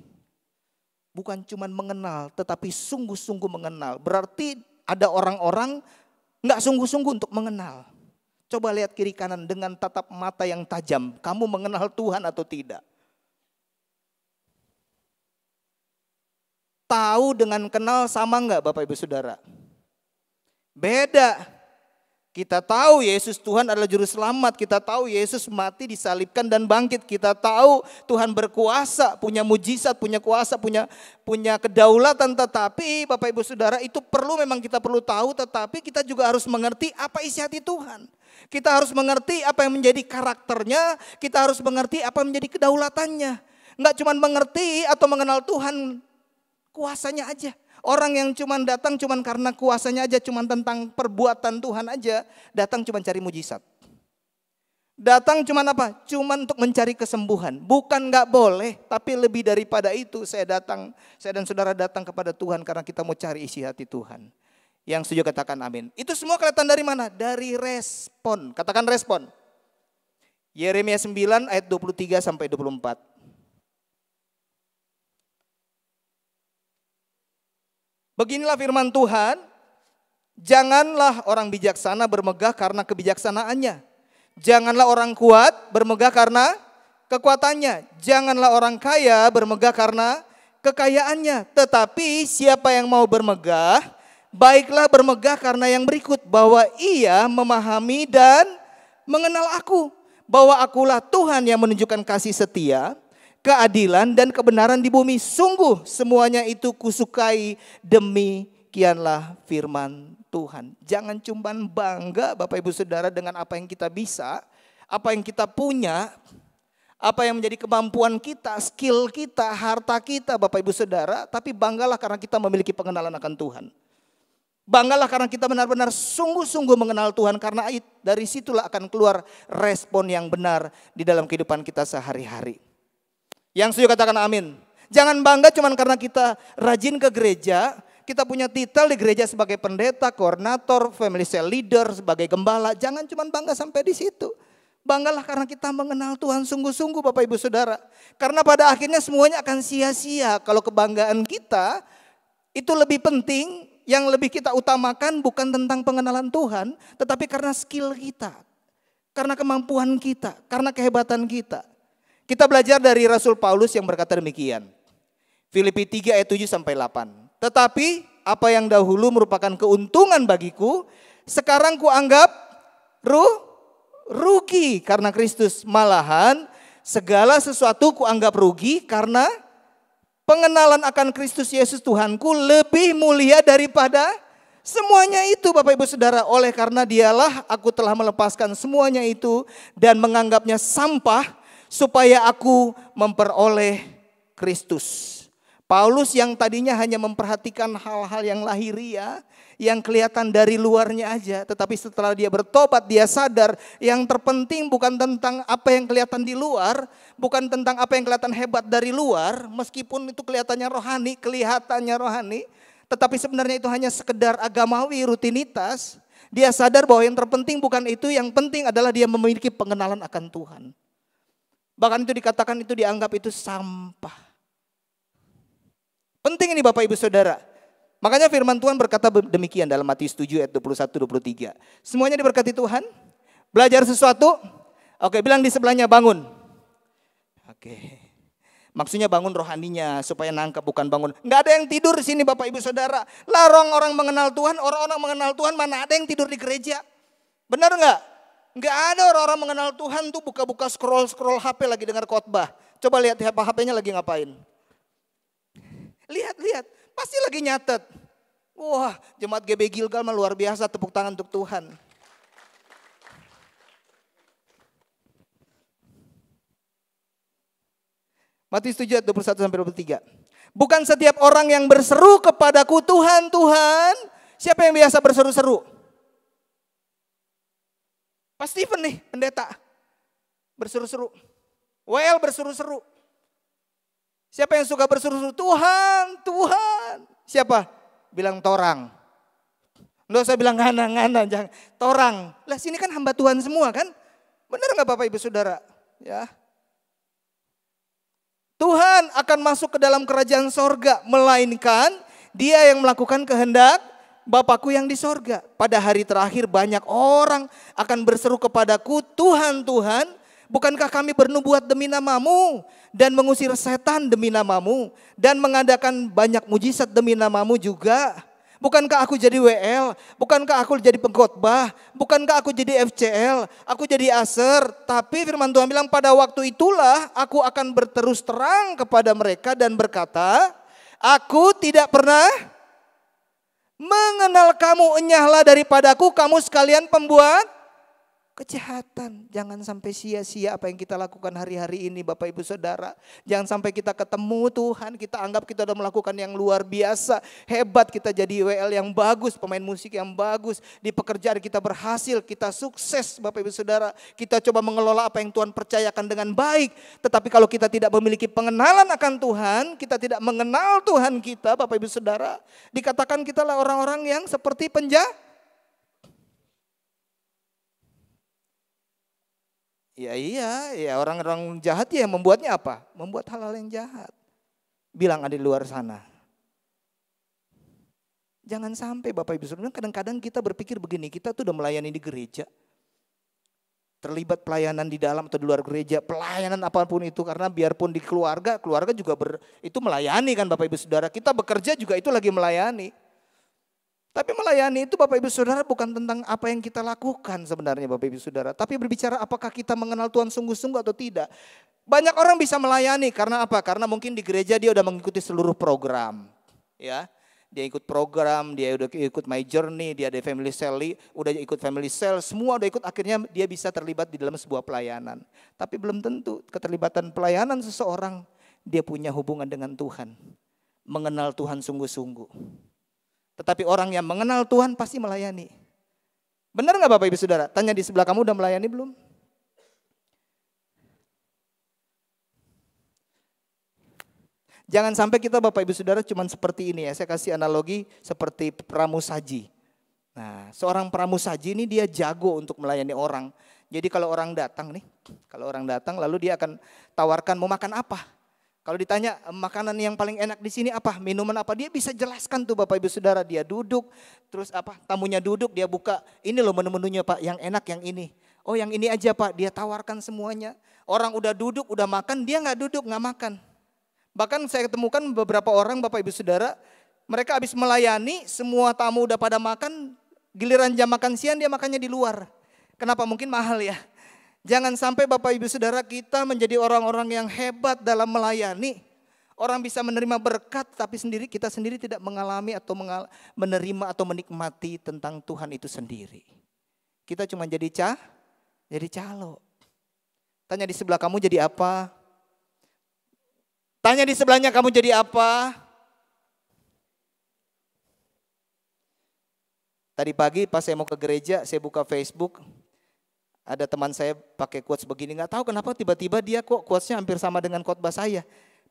Bukan cuma mengenal, tetapi sungguh-sungguh mengenal. Berarti ada orang-orang nggak sungguh-sungguh untuk mengenal. Coba lihat kiri kanan dengan tatap mata yang tajam. Kamu mengenal Tuhan atau tidak? Tahu dengan kenal sama nggak Bapak Ibu Saudara? Beda. Kita tahu Yesus Tuhan adalah juru selamat. Kita tahu Yesus mati, disalibkan dan bangkit. Kita tahu Tuhan berkuasa, punya mujizat, punya kuasa, punya kedaulatan. Tetapi Bapak Ibu Saudara, itu memang kita perlu tahu. Tetapi kita juga harus mengerti apa isi hati Tuhan. Kita harus mengerti apa yang menjadi karakternya. Kita harus mengerti apa yang menjadi kedaulatannya. Enggak cuma mengerti atau mengenal Tuhan kuasanya aja. Orang yang cuma datang cuma karena kuasanya aja, cuma tentang perbuatan Tuhan aja, datang cuma cari mujizat. Datang cuma apa? Cuma untuk mencari kesembuhan. Bukan nggak boleh, tapi lebih daripada itu saya dan saudara datang kepada Tuhan karena kita mau cari isi hati Tuhan. Yang setuju katakan amin. Itu semua kelihatan dari mana? Dari respon. Katakan respon. Yeremia 9 ayat 23-24. Beginilah firman Tuhan, janganlah orang bijaksana bermegah karena kebijaksanaannya. Janganlah orang kuat bermegah karena kekuatannya. Janganlah orang kaya bermegah karena kekayaannya. Tetapi siapa yang mau bermegah, baiklah bermegah karena yang berikut. Bahwa ia memahami dan mengenal aku. Bahwa akulah Tuhan yang menunjukkan kasih setia, keadilan dan kebenaran di bumi. Sungguh semuanya itu kusukai, demikianlah firman Tuhan. Jangan cuma bangga Bapak Ibu Saudara dengan apa yang kita bisa, apa yang kita punya, apa yang menjadi kemampuan kita, skill kita, harta kita Bapak Ibu Saudara. Tapi banggalah karena kita memiliki pengenalan akan Tuhan. Banggalah karena kita benar-benar sungguh-sungguh mengenal Tuhan, karena dari situlah akan keluar respon yang benar di dalam kehidupan kita sehari-hari. Yang setuju katakan amin. Jangan bangga cuma karena kita rajin ke gereja, kita punya titel di gereja sebagai pendeta, koordinator, family cell leader, sebagai gembala. Jangan cuma bangga sampai di situ. Banggalah karena kita mengenal Tuhan sungguh-sungguh Bapak Ibu Saudara. Karena pada akhirnya semuanya akan sia-sia kalau kebanggaan kita itu lebih penting. Yang lebih kita utamakan bukan tentang pengenalan Tuhan, tetapi karena skill kita, karena kemampuan kita, karena kehebatan kita. Kita belajar dari Rasul Paulus yang berkata demikian. Filipi 3 ayat 7 sampai 8. Tetapi apa yang dahulu merupakan keuntungan bagiku, sekarang kuanggap rugi karena Kristus. Malahan segala sesuatu kuanggap rugi karena pengenalan akan Kristus Yesus Tuhanku lebih mulia daripada semuanya itu Bapak Ibu Saudara. Oleh karena dialah aku telah melepaskan semuanya itu dan menganggapnya sampah supaya aku memperoleh Kristus. Paulus yang tadinya hanya memperhatikan hal-hal yang lahiriah, yang kelihatan dari luarnya aja. Tetapi setelah dia bertobat, dia sadar yang terpenting bukan tentang apa yang kelihatan di luar, bukan tentang apa yang kelihatan hebat dari luar, meskipun itu kelihatannya rohani, tetapi sebenarnya itu hanya sekedar agamawi, rutinitas. Dia sadar bahwa yang terpenting bukan itu, yang penting adalah dia memiliki pengenalan akan Tuhan. Bahkan itu dikatakan itu dianggap itu sampah. Penting ini Bapak Ibu Saudara. Makanya firman Tuhan berkata demikian dalam Matius 7 ayat 21-23. Semuanya diberkati Tuhan. Belajar sesuatu. Oke, bilang di sebelahnya bangun. Oke. Maksudnya bangun rohaninya supaya nangkep, bukan bangun. Enggak ada yang tidur di sini Bapak Ibu Saudara. Larang orang mengenal Tuhan, orang-orang mengenal Tuhan, mana ada yang tidur di gereja? Benar enggak? Enggak ada orang-orang mengenal Tuhan tuh buka-buka scroll HP lagi dengar khotbah. Coba lihat HP-nya lagi ngapain. Lihat, pasti lagi nyatet. Wah, jemaat GB Gilgal mah luar biasa, tepuk tangan untuk Tuhan. Matius 7 ayat 21-23. Bukan setiap orang yang berseru kepadaku Tuhan, Tuhan. Siapa yang biasa berseru-seru? Pak Stephen nih, pendeta. Berseru-seru. WL berseru-seru. Siapa yang suka berseru-seru? Tuhan, Tuhan. Siapa? Bilang torang. Nggak usah bilang ngana-ngana, jangan. Torang. Lah sini kan hamba Tuhan semua kan? Benar nggak Bapak Ibu Saudara? Ya. Tuhan akan masuk ke dalam kerajaan sorga, melainkan dia yang melakukan kehendak Bapakku yang di sorga. Pada hari terakhir banyak orang akan berseru kepadaku, Tuhan, Tuhan, bukankah kami bernubuat demi namamu dan mengusir setan demi namamu dan mengadakan banyak mujizat demi namamu juga? Bukankah aku jadi WL? Bukankah aku jadi pengkhotbah? Bukankah aku jadi FCL? Aku jadi aser? Tapi firman Tuhan bilang pada waktu itulah aku akan berterus terang kepada mereka dan berkata, aku tidak pernah mengenal kamu, enyahlah daripadaku kamu sekalian pembuat kejahatan. Jangan sampai sia-sia apa yang kita lakukan hari-hari ini Bapak Ibu Saudara. Jangan sampai kita ketemu Tuhan, kita anggap kita sudah melakukan yang luar biasa. Hebat, kita jadi WL yang bagus, pemain musik yang bagus. Di pekerjaan kita berhasil, kita sukses Bapak Ibu Saudara. Kita coba mengelola apa yang Tuhan percayakan dengan baik. Tetapi kalau kita tidak memiliki pengenalan akan Tuhan, kita tidak mengenal Tuhan kita Bapak Ibu Saudara. Dikatakan kita lah orang-orang yang seperti penjahat. Ya orang-orang jahat ya membuatnya apa? Membuat hal-hal yang jahat. Bilang ada di luar sana. Jangan sampai Bapak Ibu Saudara, kadang-kadang kita berpikir begini, kita tuh udah melayani di gereja. Terlibat pelayanan di dalam atau di luar gereja, pelayanan apapun itu, karena biarpun di keluarga juga itu melayani kan Bapak Ibu Saudara. Kita bekerja juga itu lagi melayani. Tapi melayani itu Bapak Ibu Saudara bukan tentang apa yang kita lakukan sebenarnya Bapak Ibu Saudara. Tapi berbicara apakah kita mengenal Tuhan sungguh-sungguh atau tidak. Banyak orang bisa melayani karena apa? Karena mungkin di gereja dia udah mengikuti seluruh program. Ya, dia ikut program, dia udah ikut My Journey, dia ada family cell, udah ikut family cell, semua udah ikut, akhirnya dia bisa terlibat di dalam sebuah pelayanan. Tapi belum tentu keterlibatan pelayanan seseorang dia punya hubungan dengan Tuhan. Mengenal Tuhan sungguh-sungguh. Tetapi orang yang mengenal Tuhan pasti melayani. Benar nggak Bapak Ibu Saudara? Tanya di sebelah kamu, udah melayani belum? Jangan sampai kita Bapak Ibu Saudara cuman seperti ini ya. Saya kasih analogi seperti pramusaji. Nah, seorang pramusaji ini dia jago untuk melayani orang. Jadi kalau orang datang lalu dia akan tawarkan mau makan apa. Kalau ditanya makanan yang paling enak di sini apa, minuman apa, dia bisa jelaskan tuh Bapak Ibu Saudara. Dia duduk, terus tamunya duduk, dia buka, ini loh menu-menunya Pak, yang enak yang ini. Oh yang ini aja Pak, dia tawarkan semuanya. Orang udah duduk, udah makan, dia nggak duduk, nggak makan. Bahkan saya ketemukan beberapa orang Bapak Ibu Saudara, mereka habis melayani, semua tamu udah pada makan, giliran jam makan siang dia makannya di luar. Kenapa? Mungkin mahal ya. Jangan sampai Bapak Ibu Saudara kita menjadi orang-orang yang hebat dalam melayani. Orang bisa menerima berkat tapi kita sendiri tidak mengalami atau menerima atau menikmati tentang Tuhan itu sendiri. Kita cuma jadi calo. Tanya di sebelah kamu jadi apa? Tanya di sebelahnya kamu jadi apa? Tadi pagi pas saya mau ke gereja, saya buka Facebook. Ada teman saya pakai quotes begini, nggak tahu kenapa tiba-tiba dia kok quotesnya hampir sama dengan khotbah saya.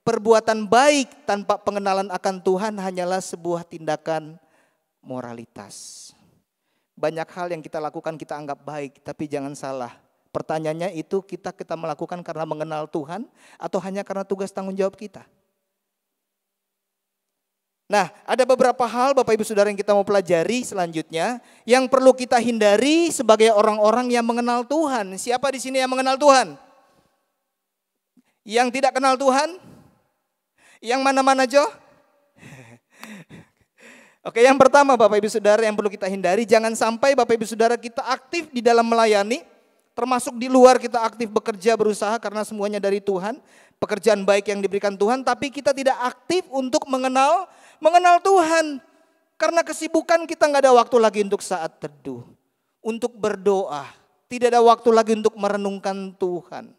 Perbuatan baik tanpa pengenalan akan Tuhan hanyalah sebuah tindakan moralitas. Banyak hal yang kita lakukan kita anggap baik, tapi jangan salah. Pertanyaannya itu kita melakukan karena mengenal Tuhan atau hanya karena tugas tanggung jawab kita? Nah, ada beberapa hal Bapak Ibu Saudara yang kita mau pelajari selanjutnya yang perlu kita hindari sebagai orang-orang yang mengenal Tuhan. Siapa di sini yang mengenal Tuhan? Yang tidak kenal Tuhan? Yang mana-mana Jo? Oke, yang pertama Bapak Ibu Saudara yang perlu kita hindari, jangan sampai Bapak Ibu Saudara kita aktif di dalam melayani, termasuk di luar kita aktif bekerja berusaha karena semuanya dari Tuhan, pekerjaan baik yang diberikan Tuhan, tapi kita tidak aktif untuk mengenal Tuhan. Karena kesibukan kita nggak ada waktu lagi untuk saat teduh, untuk berdoa, tidak ada waktu lagi untuk merenungkan Tuhan.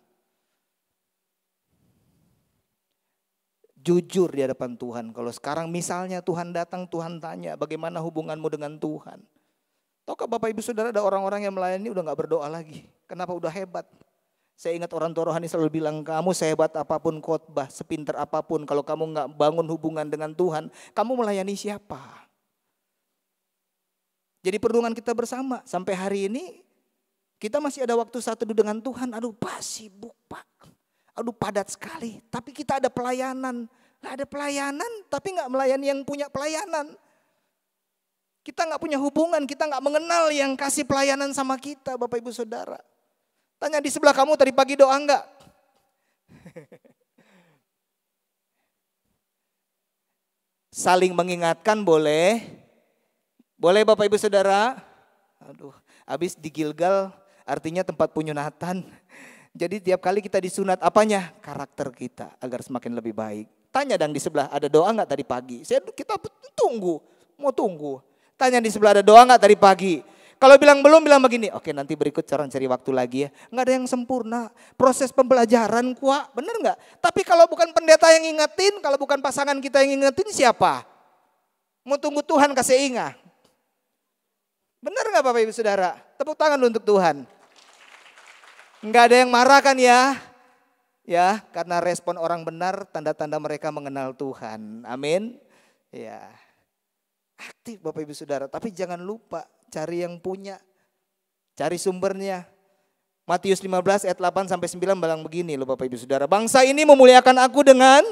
Jujur di hadapan Tuhan, kalau sekarang misalnya Tuhan datang, Tuhan tanya bagaimana hubunganmu dengan Tuhan. Tahukah Bapak Ibu Saudara ada orang-orang yang melayani udah gak berdoa lagi. Kenapa? Udah hebat. Saya ingat orang tua rohani selalu bilang, kamu sehebat apapun khotbah, sepinter apapun, kalau kamu gak bangun hubungan dengan Tuhan, kamu melayani siapa? Jadi perlindungan kita bersama. Sampai hari ini kita masih ada waktu saat teduh dengan Tuhan. Aduh Pak sibuk Pak. Aduh padat sekali. Tapi kita ada pelayanan. Gak ada pelayanan tapi gak melayani yang punya pelayanan. Kita gak punya hubungan, kita gak mengenal yang kasih pelayanan sama kita Bapak Ibu Saudara. Tanya di sebelah kamu tadi pagi doa enggak? Saling mengingatkan boleh. Boleh Bapak Ibu Saudara. Aduh, habis di Gilgal artinya tempat penyunatan. Jadi tiap kali kita disunat apanya? Karakter kita agar semakin lebih baik. Tanya dong di sebelah, ada doa enggak tadi pagi? Kita tunggu, mau tunggu. Tanya di sebelah, ada doa enggak tadi pagi? Kalau bilang belum, bilang begini, oke nanti berikut cara cari waktu lagi ya. Enggak ada yang sempurna, proses pembelajaran kuat, bener enggak? Tapi kalau bukan pendeta yang ingetin, kalau bukan pasangan kita yang ingetin, siapa? Mau tunggu Tuhan kasih ingat. Bener enggak Bapak Ibu Saudara? Tepuk tangan untuk Tuhan. Enggak ada yang marah kan ya? Ya, karena respon orang benar, tanda-tanda mereka mengenal Tuhan. Amin. Ya. Aktif Bapak Ibu Saudara, tapi jangan lupa cari yang punya. Cari sumbernya. Matius 15 ayat 8 sampai 9 bilang begini loh Bapak Ibu Saudara. Bangsa ini memuliakan aku dengan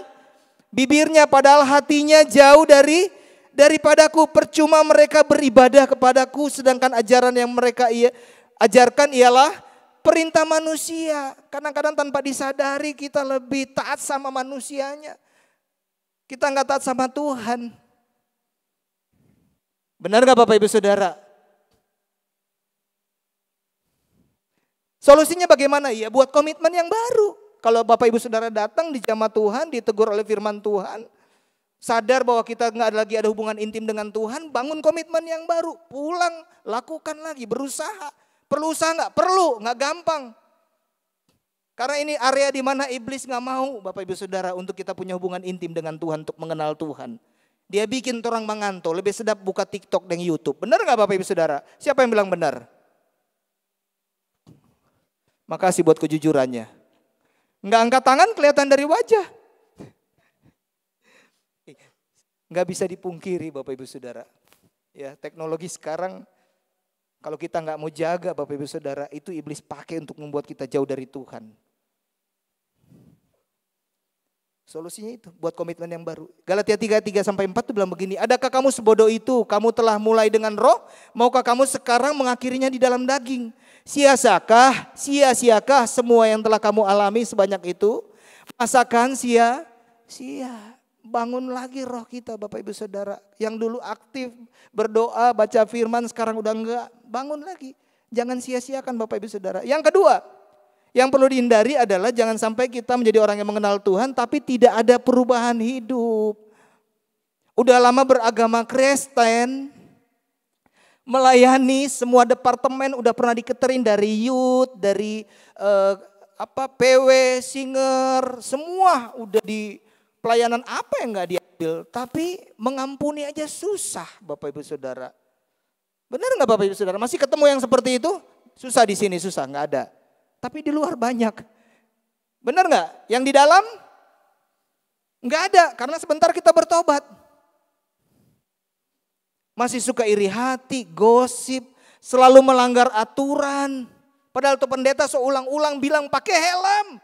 bibirnya padahal hatinya jauh daripadaku. Percuma mereka beribadah kepadaku sedangkan ajaran yang mereka ajarkan ialah perintah manusia. Kadang-kadang tanpa disadari kita lebih taat sama manusianya. Kita nggak taat sama Tuhan. Benar nggak Bapak Ibu Saudara? Solusinya bagaimana? Ya buat komitmen yang baru. Kalau Bapak Ibu Saudara datang di jamaah Tuhan, ditegur oleh firman Tuhan, sadar bahwa kita nggak lagi ada hubungan intim dengan Tuhan, bangun komitmen yang baru. Pulang, lakukan lagi, berusaha. Perlu usaha nggak? Perlu, nggak gampang. Karena ini area di mana iblis nggak mau Bapak Ibu Saudara untuk kita punya hubungan intim dengan Tuhan, untuk mengenal Tuhan. Dia bikin orang mengantuk, lebih sedap buka TikTok dan YouTube. Benar nggak Bapak Ibu Saudara? Siapa yang bilang benar? Makasih buat kejujurannya. Nggak angkat tangan kelihatan dari wajah. Nggak bisa dipungkiri Bapak Ibu Saudara. Ya, teknologi sekarang kalau kita nggak mau jaga Bapak Ibu Saudara, itu iblis pakai untuk membuat kita jauh dari Tuhan. Solusinya itu buat komitmen yang baru. Galatia 3:3-4 itu bilang begini, adakah kamu sebodoh itu? Kamu telah mulai dengan roh, maukah kamu sekarang mengakhirinya di dalam daging? Sia-siakah semua yang telah kamu alami sebanyak itu? Masakan sia-sia. Bangun lagi roh kita Bapak Ibu Saudara. Yang dulu aktif berdoa, baca firman, sekarang udah enggak. Bangun lagi. Jangan sia-siakan Bapak Ibu Saudara. Yang kedua, yang perlu dihindari adalah jangan sampai kita menjadi orang yang mengenal Tuhan tapi tidak ada perubahan hidup. Udah lama beragama Kristen, melayani semua departemen, udah pernah diketerin dari youth, dari PW, singer, semua udah di pelayanan apa yang nggak diambil, tapi mengampuni aja susah Bapak Ibu Saudara. Benar nggak Bapak Ibu Saudara? Masih ketemu yang seperti itu? Susah di sini, susah nggak ada. Tapi di luar banyak. Benar nggak? Yang di dalam nggak ada, karena sebentar kita bertobat. Masih suka iri hati, gosip, selalu melanggar aturan. Padahal tuh pendeta seulang-ulang bilang pakai helm.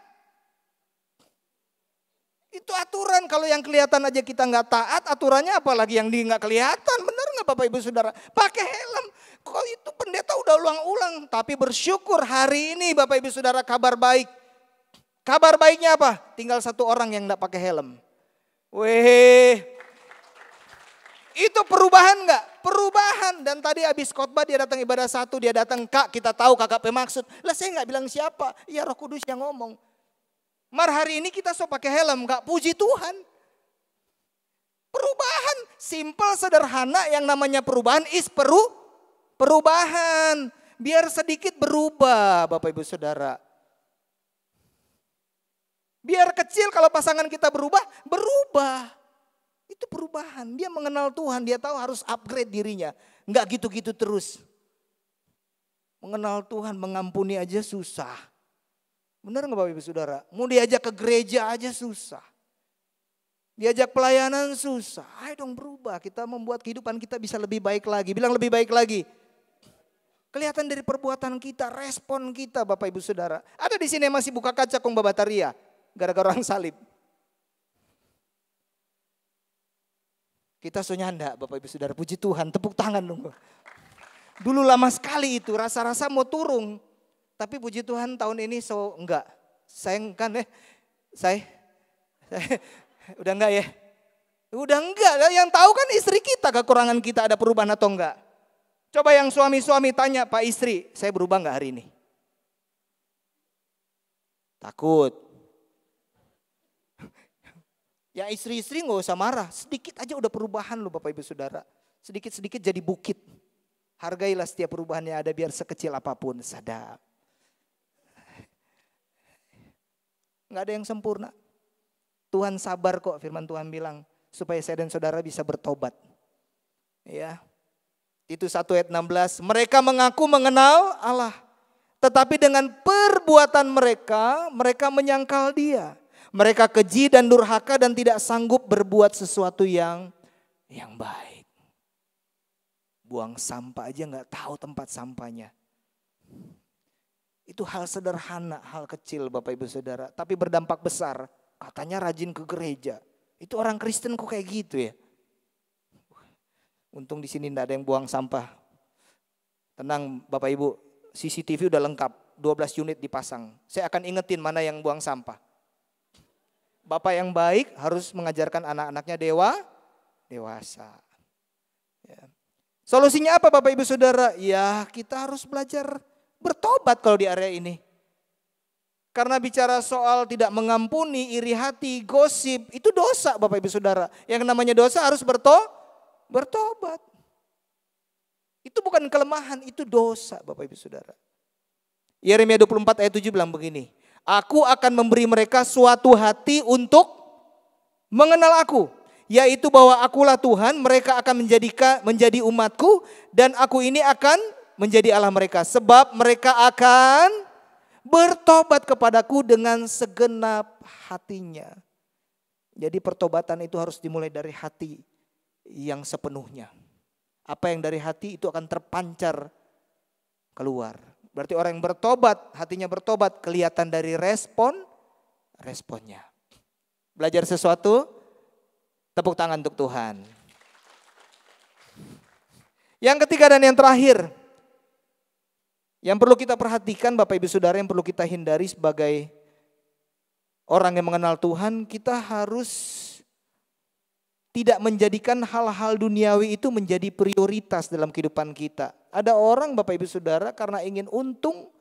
Itu aturan, kalau yang kelihatan aja kita nggak taat, aturannya apalagi yang nggak kelihatan. Benar nggak Bapak Ibu Saudara? Pakai helm. Kok itu pendeta udah ulang-ulang. Tapi bersyukur hari ini Bapak Ibu Saudara kabar baik. Kabar baiknya apa? Tinggal satu orang yang nggak pakai helm. Weh, itu perubahan nggak? Perubahan. Dan tadi habis khotbah dia datang ibadah satu, dia datang, Kak kita tahu kakak pemaksud. Lah saya nggak bilang siapa, ya Roh Kudus yang ngomong. Mar hari ini kita so pakai helm, gak puji Tuhan. Perubahan, simple, sederhana, yang namanya perubahan perubahan. Biar sedikit berubah Bapak Ibu Saudara. Biar kecil kalau pasangan kita berubah. Itu perubahan, dia mengenal Tuhan, dia tahu harus upgrade dirinya. Gak gitu-gitu terus. Mengenal Tuhan, mengampuni aja susah. Benar nggak Bapak Ibu Saudara? Mau diajak ke gereja aja susah. Diajak pelayanan susah. Ayo dong berubah, kita membuat kehidupan kita bisa lebih baik lagi. Bilang lebih baik lagi. Kelihatan dari perbuatan kita, respon kita Bapak Ibu Saudara. Ada di sini yang masih buka kaca kong babataria. Gara-gara orang salib. Kita so nyanda Bapak Ibu Saudara, puji Tuhan, tepuk tangan dong. Dulu lama sekali itu, rasa-rasa mau turun. Tapi puji Tuhan tahun ini so enggak. Sayang kan saya udah enggak ya? Udah enggak. Yang tahu kan istri kita, kekurangan kita ada perubahan atau enggak. Coba yang suami-suami tanya, Pak istri, saya berubah enggak hari ini? Takut. Ya istri-istri nggak usah marah, sedikit aja udah perubahan loh Bapak Ibu Saudara. Sedikit-sedikit jadi bukit. Hargailah setiap perubahan yang ada biar sekecil apapun, sadar. Nggak ada yang sempurna. Tuhan sabar kok, firman Tuhan bilang, supaya saya dan saudara bisa bertobat. Ya. Itu 1 ayat 16, mereka mengaku mengenal Allah. Tetapi dengan perbuatan mereka menyangkal Dia. Mereka keji dan durhaka dan tidak sanggup berbuat sesuatu yang baik. Buang sampah aja nggak tahu tempat sampahnya. Itu hal sederhana, hal kecil Bapak Ibu Saudara. Tapi berdampak besar. Katanya rajin ke gereja. Itu orang Kristen kok kayak gitu ya. Untung di sini nggak ada yang buang sampah. Tenang Bapak Ibu, CCTV udah lengkap. 12 unit dipasang. Saya akan ingetin mana yang buang sampah. Bapak yang baik harus mengajarkan anak-anaknya dewasa. Ya. Solusinya apa Bapak Ibu Saudara? Ya kita harus belajar bertobat kalau di area ini. Karena bicara soal tidak mengampuni, iri hati, gosip, itu dosa Bapak Ibu Saudara. Yang namanya dosa harus bertobat. Itu bukan kelemahan, itu dosa Bapak Ibu Saudara. Yeremia 24 ayat 7 bilang begini. Aku akan memberi mereka suatu hati untuk mengenal aku. yaitu bahwa akulah Tuhan, mereka akan menjadi umatku dan aku ini akan menjadi Allah mereka. Sebab mereka akan bertobat kepadaku dengan segenap hatinya. Jadi pertobatan itu harus dimulai dari hati yang sepenuhnya. Apa yang dari hati itu akan terpancar keluar. Berarti orang yang bertobat, hatinya bertobat, kelihatan dari responnya. Belajar sesuatu, tepuk tangan untuk Tuhan. Yang ketiga dan yang terakhir, yang perlu kita perhatikan Bapak Ibu Saudara, yang perlu kita hindari sebagai orang yang mengenal Tuhan, kita harus tidak menjadikan hal-hal duniawi itu menjadi prioritas dalam kehidupan kita. Ada orang Bapak Ibu Saudara karena ingin untung,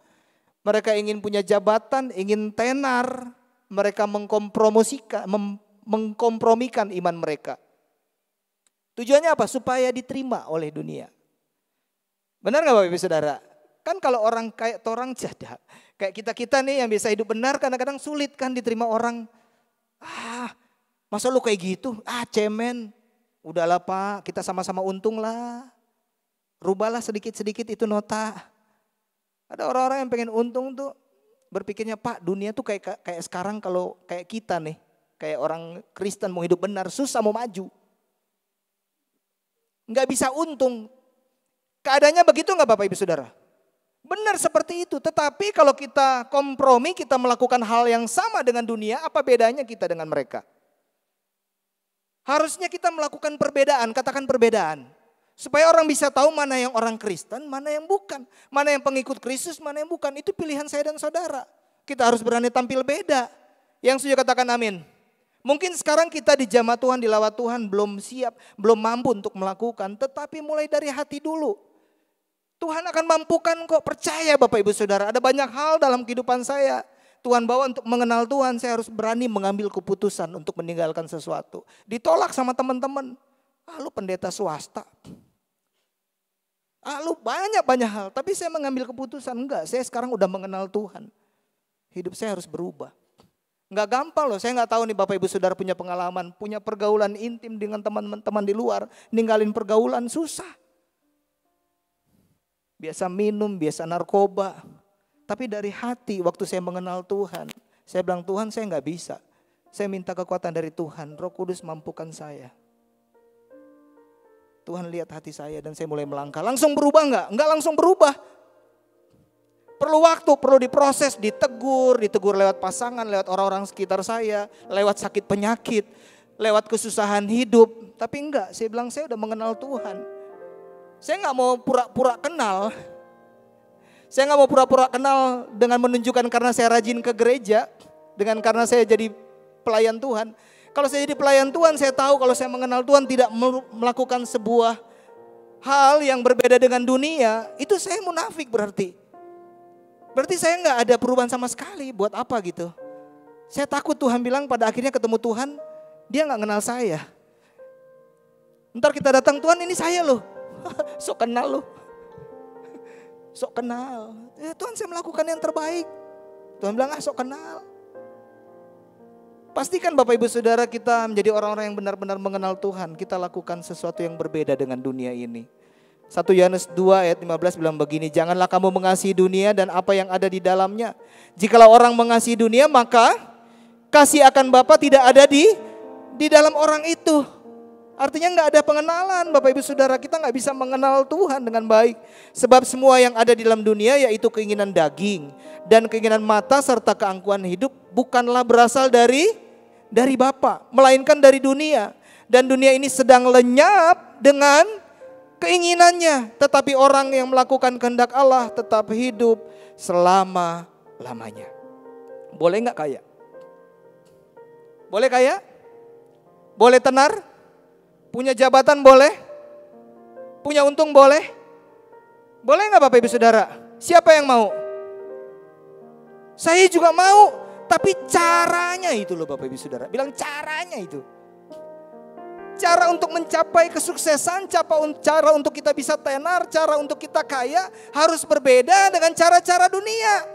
mereka ingin punya jabatan, ingin tenar, mereka mengkompromikan iman mereka. Tujuannya apa? Supaya diterima oleh dunia. Benar gak Bapak Ibu Saudara? Kan kalau orang kayak orang jadah, kayak kita nih yang bisa hidup benar kadang-kadang sulit kan diterima orang. Masa lu kayak gitu? Cemen. Udahlah Pak, kita sama-sama untung lah. Rubahlah sedikit-sedikit itu nota. Ada orang-orang yang pengen untung tuh berpikirnya, Pak dunia tuh kayak sekarang kalau kayak kita nih. Kayak orang Kristen mau hidup benar, susah mau maju. Nggak bisa untung. Keadaannya begitu nggak Bapak Ibu Saudara? Benar seperti itu. Tetapi kalau kita kompromi, kita melakukan hal yang sama dengan dunia, apa bedanya kita dengan mereka? Harusnya kita melakukan perbedaan, katakan perbedaan. Supaya orang bisa tahu mana yang orang Kristen, mana yang bukan. Mana yang pengikut Kristus, mana yang bukan. Itu pilihan saya dan saudara. Kita harus berani tampil beda. Yang setuju katakan amin. Mungkin sekarang kita di jamaah Tuhan, di lawat Tuhan belum siap, belum mampu untuk melakukan. Tetapi mulai dari hati dulu. Tuhan akan mampukan kok, percaya Bapak Ibu Saudara. Ada banyak hal dalam kehidupan saya. Tuhan bawa untuk mengenal Tuhan, saya harus berani mengambil keputusan untuk meninggalkan sesuatu. Ditolak sama teman-teman. Lu pendeta swasta. Lu banyak hal. Tapi saya mengambil keputusan, enggak, saya sekarang udah mengenal Tuhan. Hidup saya harus berubah. Enggak gampang loh, saya enggak tahu nih Bapak Ibu Saudara punya pengalaman. Punya pergaulan intim dengan teman-teman di luar. Ninggalin pergaulan susah. Biasa minum, biasa narkoba. Tapi dari hati waktu saya mengenal Tuhan, saya bilang Tuhan saya nggak bisa. Saya minta kekuatan dari Tuhan, Roh Kudus mampukan saya. Tuhan lihat hati saya dan saya mulai melangkah. Langsung berubah nggak? Nggak langsung berubah. Perlu waktu, perlu diproses, ditegur lewat pasangan, lewat orang-orang sekitar saya, lewat sakit penyakit, lewat kesusahan hidup. Tapi enggak, saya bilang saya udah mengenal Tuhan. Saya nggak mau pura-pura kenal. Saya nggak mau pura-pura kenal dengan menunjukkan karena saya rajin ke gereja, dengan karena saya jadi pelayan Tuhan. Kalau saya jadi pelayan Tuhan, saya tahu kalau saya mengenal Tuhan tidak melakukan sebuah hal yang berbeda dengan dunia, itu saya munafik berarti. Berarti saya nggak ada perubahan sama sekali. Buat apa gitu? Saya takut Tuhan bilang pada akhirnya ketemu Tuhan, dia nggak kenal saya. Ntar kita datang, Tuhan ini saya loh. Sok kenal loh. Sok kenal. Tuhan saya melakukan yang terbaik. Tuhan bilang sok kenal. Pastikan Bapak Ibu Saudara kita menjadi orang-orang yang benar-benar mengenal Tuhan. Kita lakukan sesuatu yang berbeda dengan dunia ini. 1 Yohanes 2 ayat 15 bilang begini. Janganlah kamu mengasihi dunia dan apa yang ada di dalamnya. Jikalau orang mengasihi dunia maka kasih akan Bapa tidak ada di dalam orang itu. Artinya nggak ada pengenalan Bapak Ibu Saudara, kita nggak bisa mengenal Tuhan dengan baik. Sebab semua yang ada di dalam dunia yaitu keinginan daging dan keinginan mata serta keangkuhan hidup bukanlah berasal dari Bapa, melainkan dari dunia. Dan dunia ini sedang lenyap dengan keinginannya. Tetapi orang yang melakukan kehendak Allah tetap hidup selama-lamanya. Boleh nggak kaya? Boleh kaya? Boleh tenar? Punya jabatan boleh? Punya untung boleh? Boleh nggak Bapak Ibu Saudara? Siapa yang mau? Saya juga mau. Tapi caranya itu loh Bapak Ibu Saudara. Bilang caranya itu. Cara untuk mencapai kesuksesan, cara untuk kita bisa tenar, cara untuk kita kaya harus berbeda dengan cara-cara dunia.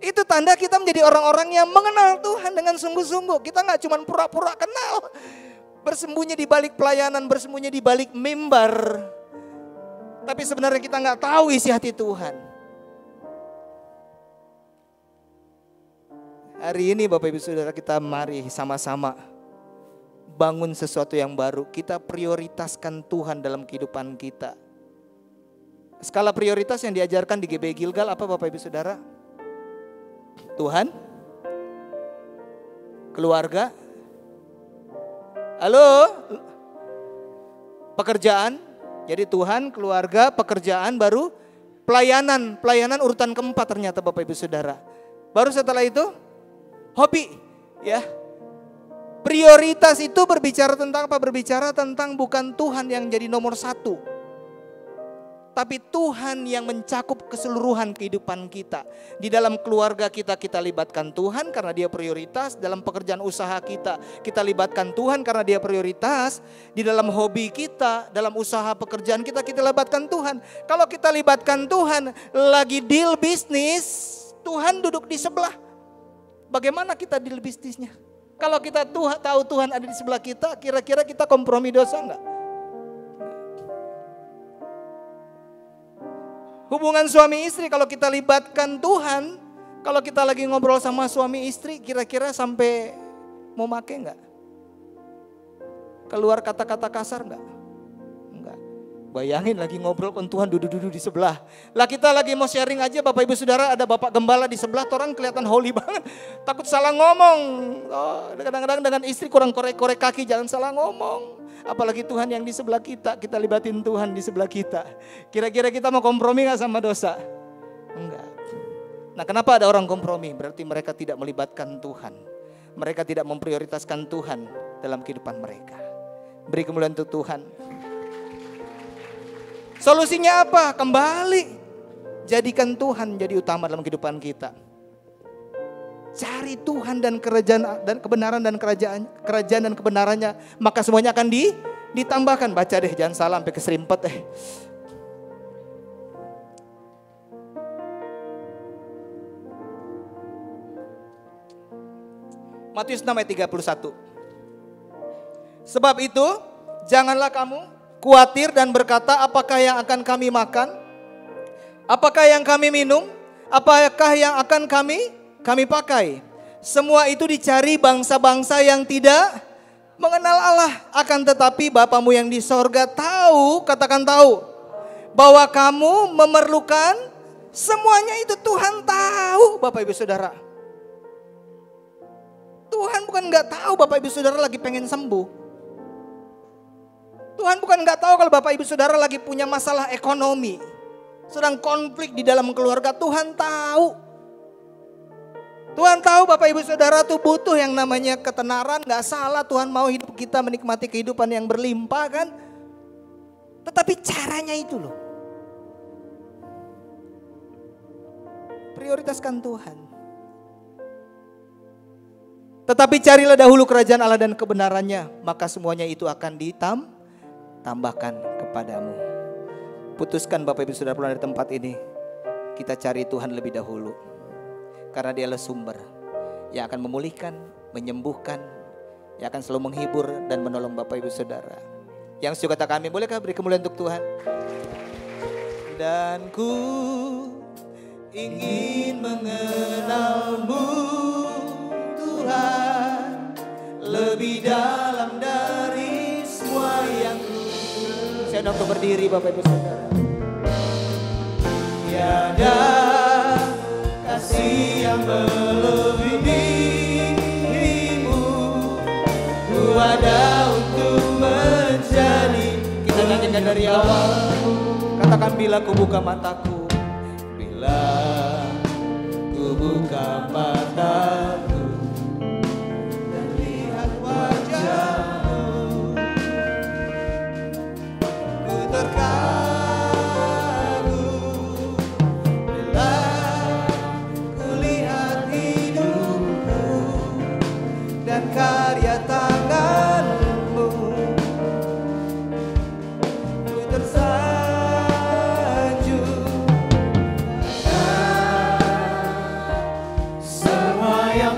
Itu tanda kita menjadi orang-orang yang mengenal Tuhan dengan sungguh-sungguh. Kita nggak cuma pura-pura kenal. Bersembunyi di balik pelayanan, bersembunyi di balik mimbar. Tapi sebenarnya kita nggak tahu isi hati Tuhan. Hari ini Bapak Ibu Saudara, kita mari sama-sama bangun sesuatu yang baru. Kita prioritaskan Tuhan dalam kehidupan kita. Skala prioritas yang diajarkan di GBI Gilgal apa Bapak Ibu Saudara? Tuhan, keluarga, halo, pekerjaan. Jadi Tuhan, keluarga, pekerjaan, baru pelayanan. Pelayanan urutan keempat ternyata Bapak Ibu Saudara. Baru setelah itu hobi, ya. Prioritas itu berbicara tentang apa? Berbicara tentang bukan Tuhan yang jadi nomor satu, tapi Tuhan yang mencakup keseluruhan kehidupan kita. Di dalam keluarga kita, kita libatkan Tuhan karena dia prioritas. Dalam pekerjaan usaha kita, kita libatkan Tuhan karena dia prioritas. Di dalam hobi kita, dalam usaha pekerjaan kita, kita libatkan Tuhan. Kalau kita libatkan Tuhan, lagi deal bisnis, Tuhan duduk di sebelah. Bagaimana kita deal bisnisnya? Kalau kita tahu Tuhan ada di sebelah kita, kira-kira kita kompromi dosa enggak? Hubungan suami istri kalau kita libatkan Tuhan, kalau kita lagi ngobrol sama suami istri, kira-kira sampai mau make enggak? Keluar kata-kata kasar enggak? Enggak. Bayangin lagi ngobrol con Tuhan duduk-duduk di sebelah. Lah kita lagi mau sharing aja Bapak Ibu Saudara, ada Bapak Gembala di sebelah, orang kelihatan holy banget. Takut salah ngomong. Oh, kadang-kadang dengan istri kurang korek-korek kaki, jangan salah ngomong. Apalagi Tuhan yang di sebelah kita, kita libatin Tuhan di sebelah kita. Kira-kira kita mau kompromi gak sama dosa? Enggak. Nah, kenapa ada orang kompromi? Berarti mereka tidak melibatkan Tuhan. Mereka tidak memprioritaskan Tuhan dalam kehidupan mereka. Beri kemuliaan untuk Tuhan. Solusinya apa? Kembali. Jadikan Tuhan jadi utama dalam kehidupan kita. Cari Tuhan dan kerajaan dan kebenaran dan kerajaan dan kebenarannya, maka semuanya akan ditambahkan. Baca deh, jangan salah sampai keserimpet . Matius 6 ayat 31. Sebab itu janganlah kamu khawatir dan berkata, apakah yang akan kami makan? Apakah yang kami minum? Apakah yang akan kami pakai? Semua itu dicari bangsa-bangsa yang tidak mengenal Allah. Akan tetapi Bapamu yang di sorga tahu, katakan tahu, bahwa kamu memerlukan semuanya itu. Tuhan tahu Bapak Ibu Saudara. Tuhan bukan gak tahu Bapak Ibu Saudara lagi pengen sembuh. Tuhan bukan gak tahu kalau Bapak Ibu Saudara lagi punya masalah ekonomi, sedang konflik di dalam keluarga. Tuhan tahu. Tuhan tahu Bapak Ibu Saudara tuh butuh yang namanya ketenaran. Gak salah, Tuhan mau hidup kita menikmati kehidupan yang berlimpah kan. Tetapi caranya itu loh. Prioritaskan Tuhan. Tetapi carilah dahulu kerajaan Allah dan kebenarannya, maka semuanya itu akan ditambahkan kepadamu. Putuskan Bapak Ibu Saudara pulang dari tempat ini, kita cari Tuhan lebih dahulu. Karena Dialah sumber yang akan memulihkan, menyembuhkan, yang akan selalu menghibur dan menolong Bapak Ibu Saudara. Yang suka kata kami, bolehkah beri kemuliaan untuk Tuhan? Dan ku ingin mengenalmu Tuhan, lebih dalam dari semua yang ku. Saya untuk berdiri Bapak Ibu Saudara. Tiada kasih yang melebihimu, ku ada untuk menjadi. Kita nyanyikan dari awal. Katakan, bila ku buka mataku, bila ku buka mataku dan lihat wajahmu, ku terkagum. Bila ku lihat hidupku dan karya tanganmu, ku tersanjung. Semua yang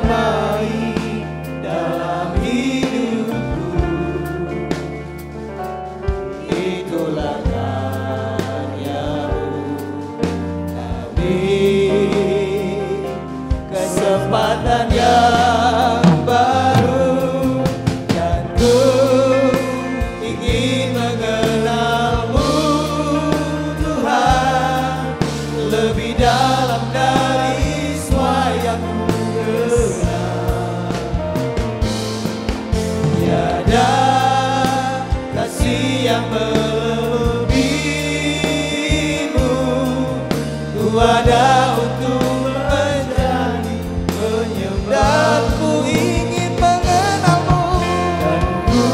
ada untuk menjadi penyembah. Dan ku ingin mengenalmu, dan ku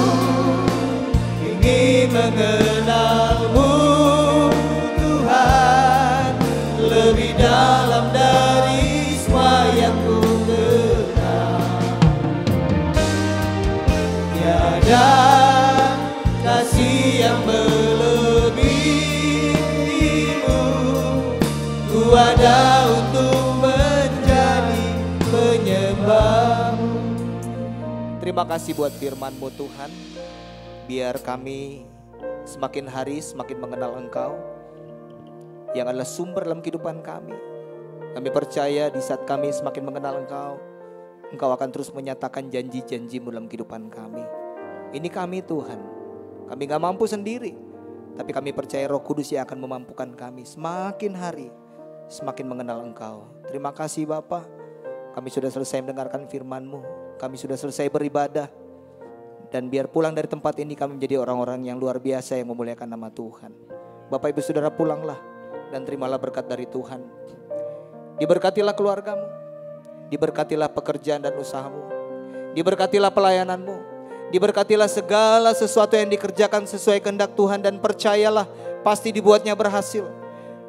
ingin mengenalmu Tuhan, lebih dalam dari semua yang ku kenal. Tiada kasih yang melebihimu, ku ada untuk menjadi penyembahmu. Terima kasih buat firman-Mu Tuhan. Biar kami semakin hari semakin mengenal Engkau yang adalah sumber dalam kehidupan kami. Kami percaya di saat kami semakin mengenal Engkau, Engkau akan terus menyatakan janji-janji-Mu dalam kehidupan kami. Ini kami Tuhan, kami gak mampu sendiri, tapi kami percaya Roh Kudus yang akan memampukan kami semakin hari semakin mengenal Engkau. Terima kasih Bapa, kami sudah selesai mendengarkan firman-Mu, kami sudah selesai beribadah. Dan biar pulang dari tempat ini kami menjadi orang-orang yang luar biasa yang memuliakan nama Tuhan. Bapak Ibu Saudara, pulanglah dan terimalah berkat dari Tuhan. Diberkatilah keluargamu, diberkatilah pekerjaan dan usahamu, diberkatilah pelayananmu, diberkatilah segala sesuatu yang dikerjakan sesuai kehendak Tuhan. Dan percayalah pasti dibuatnya berhasil.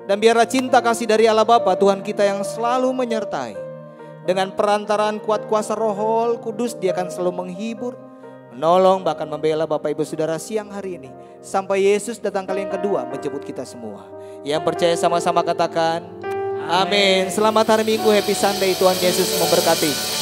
Dan biarlah cinta kasih dari Allah Bapa Tuhan kita yang selalu menyertai. Dengan perantaraan kuat kuasa Roh Kudus, Dia akan selalu menghibur, menolong, bahkan membela Bapak Ibu Saudara siang hari ini. Sampai Yesus datang kali yang kedua menjemput kita semua. Yang percaya sama-sama katakan amin. Selamat hari Minggu, happy Sunday, Tuhan Yesus memberkati.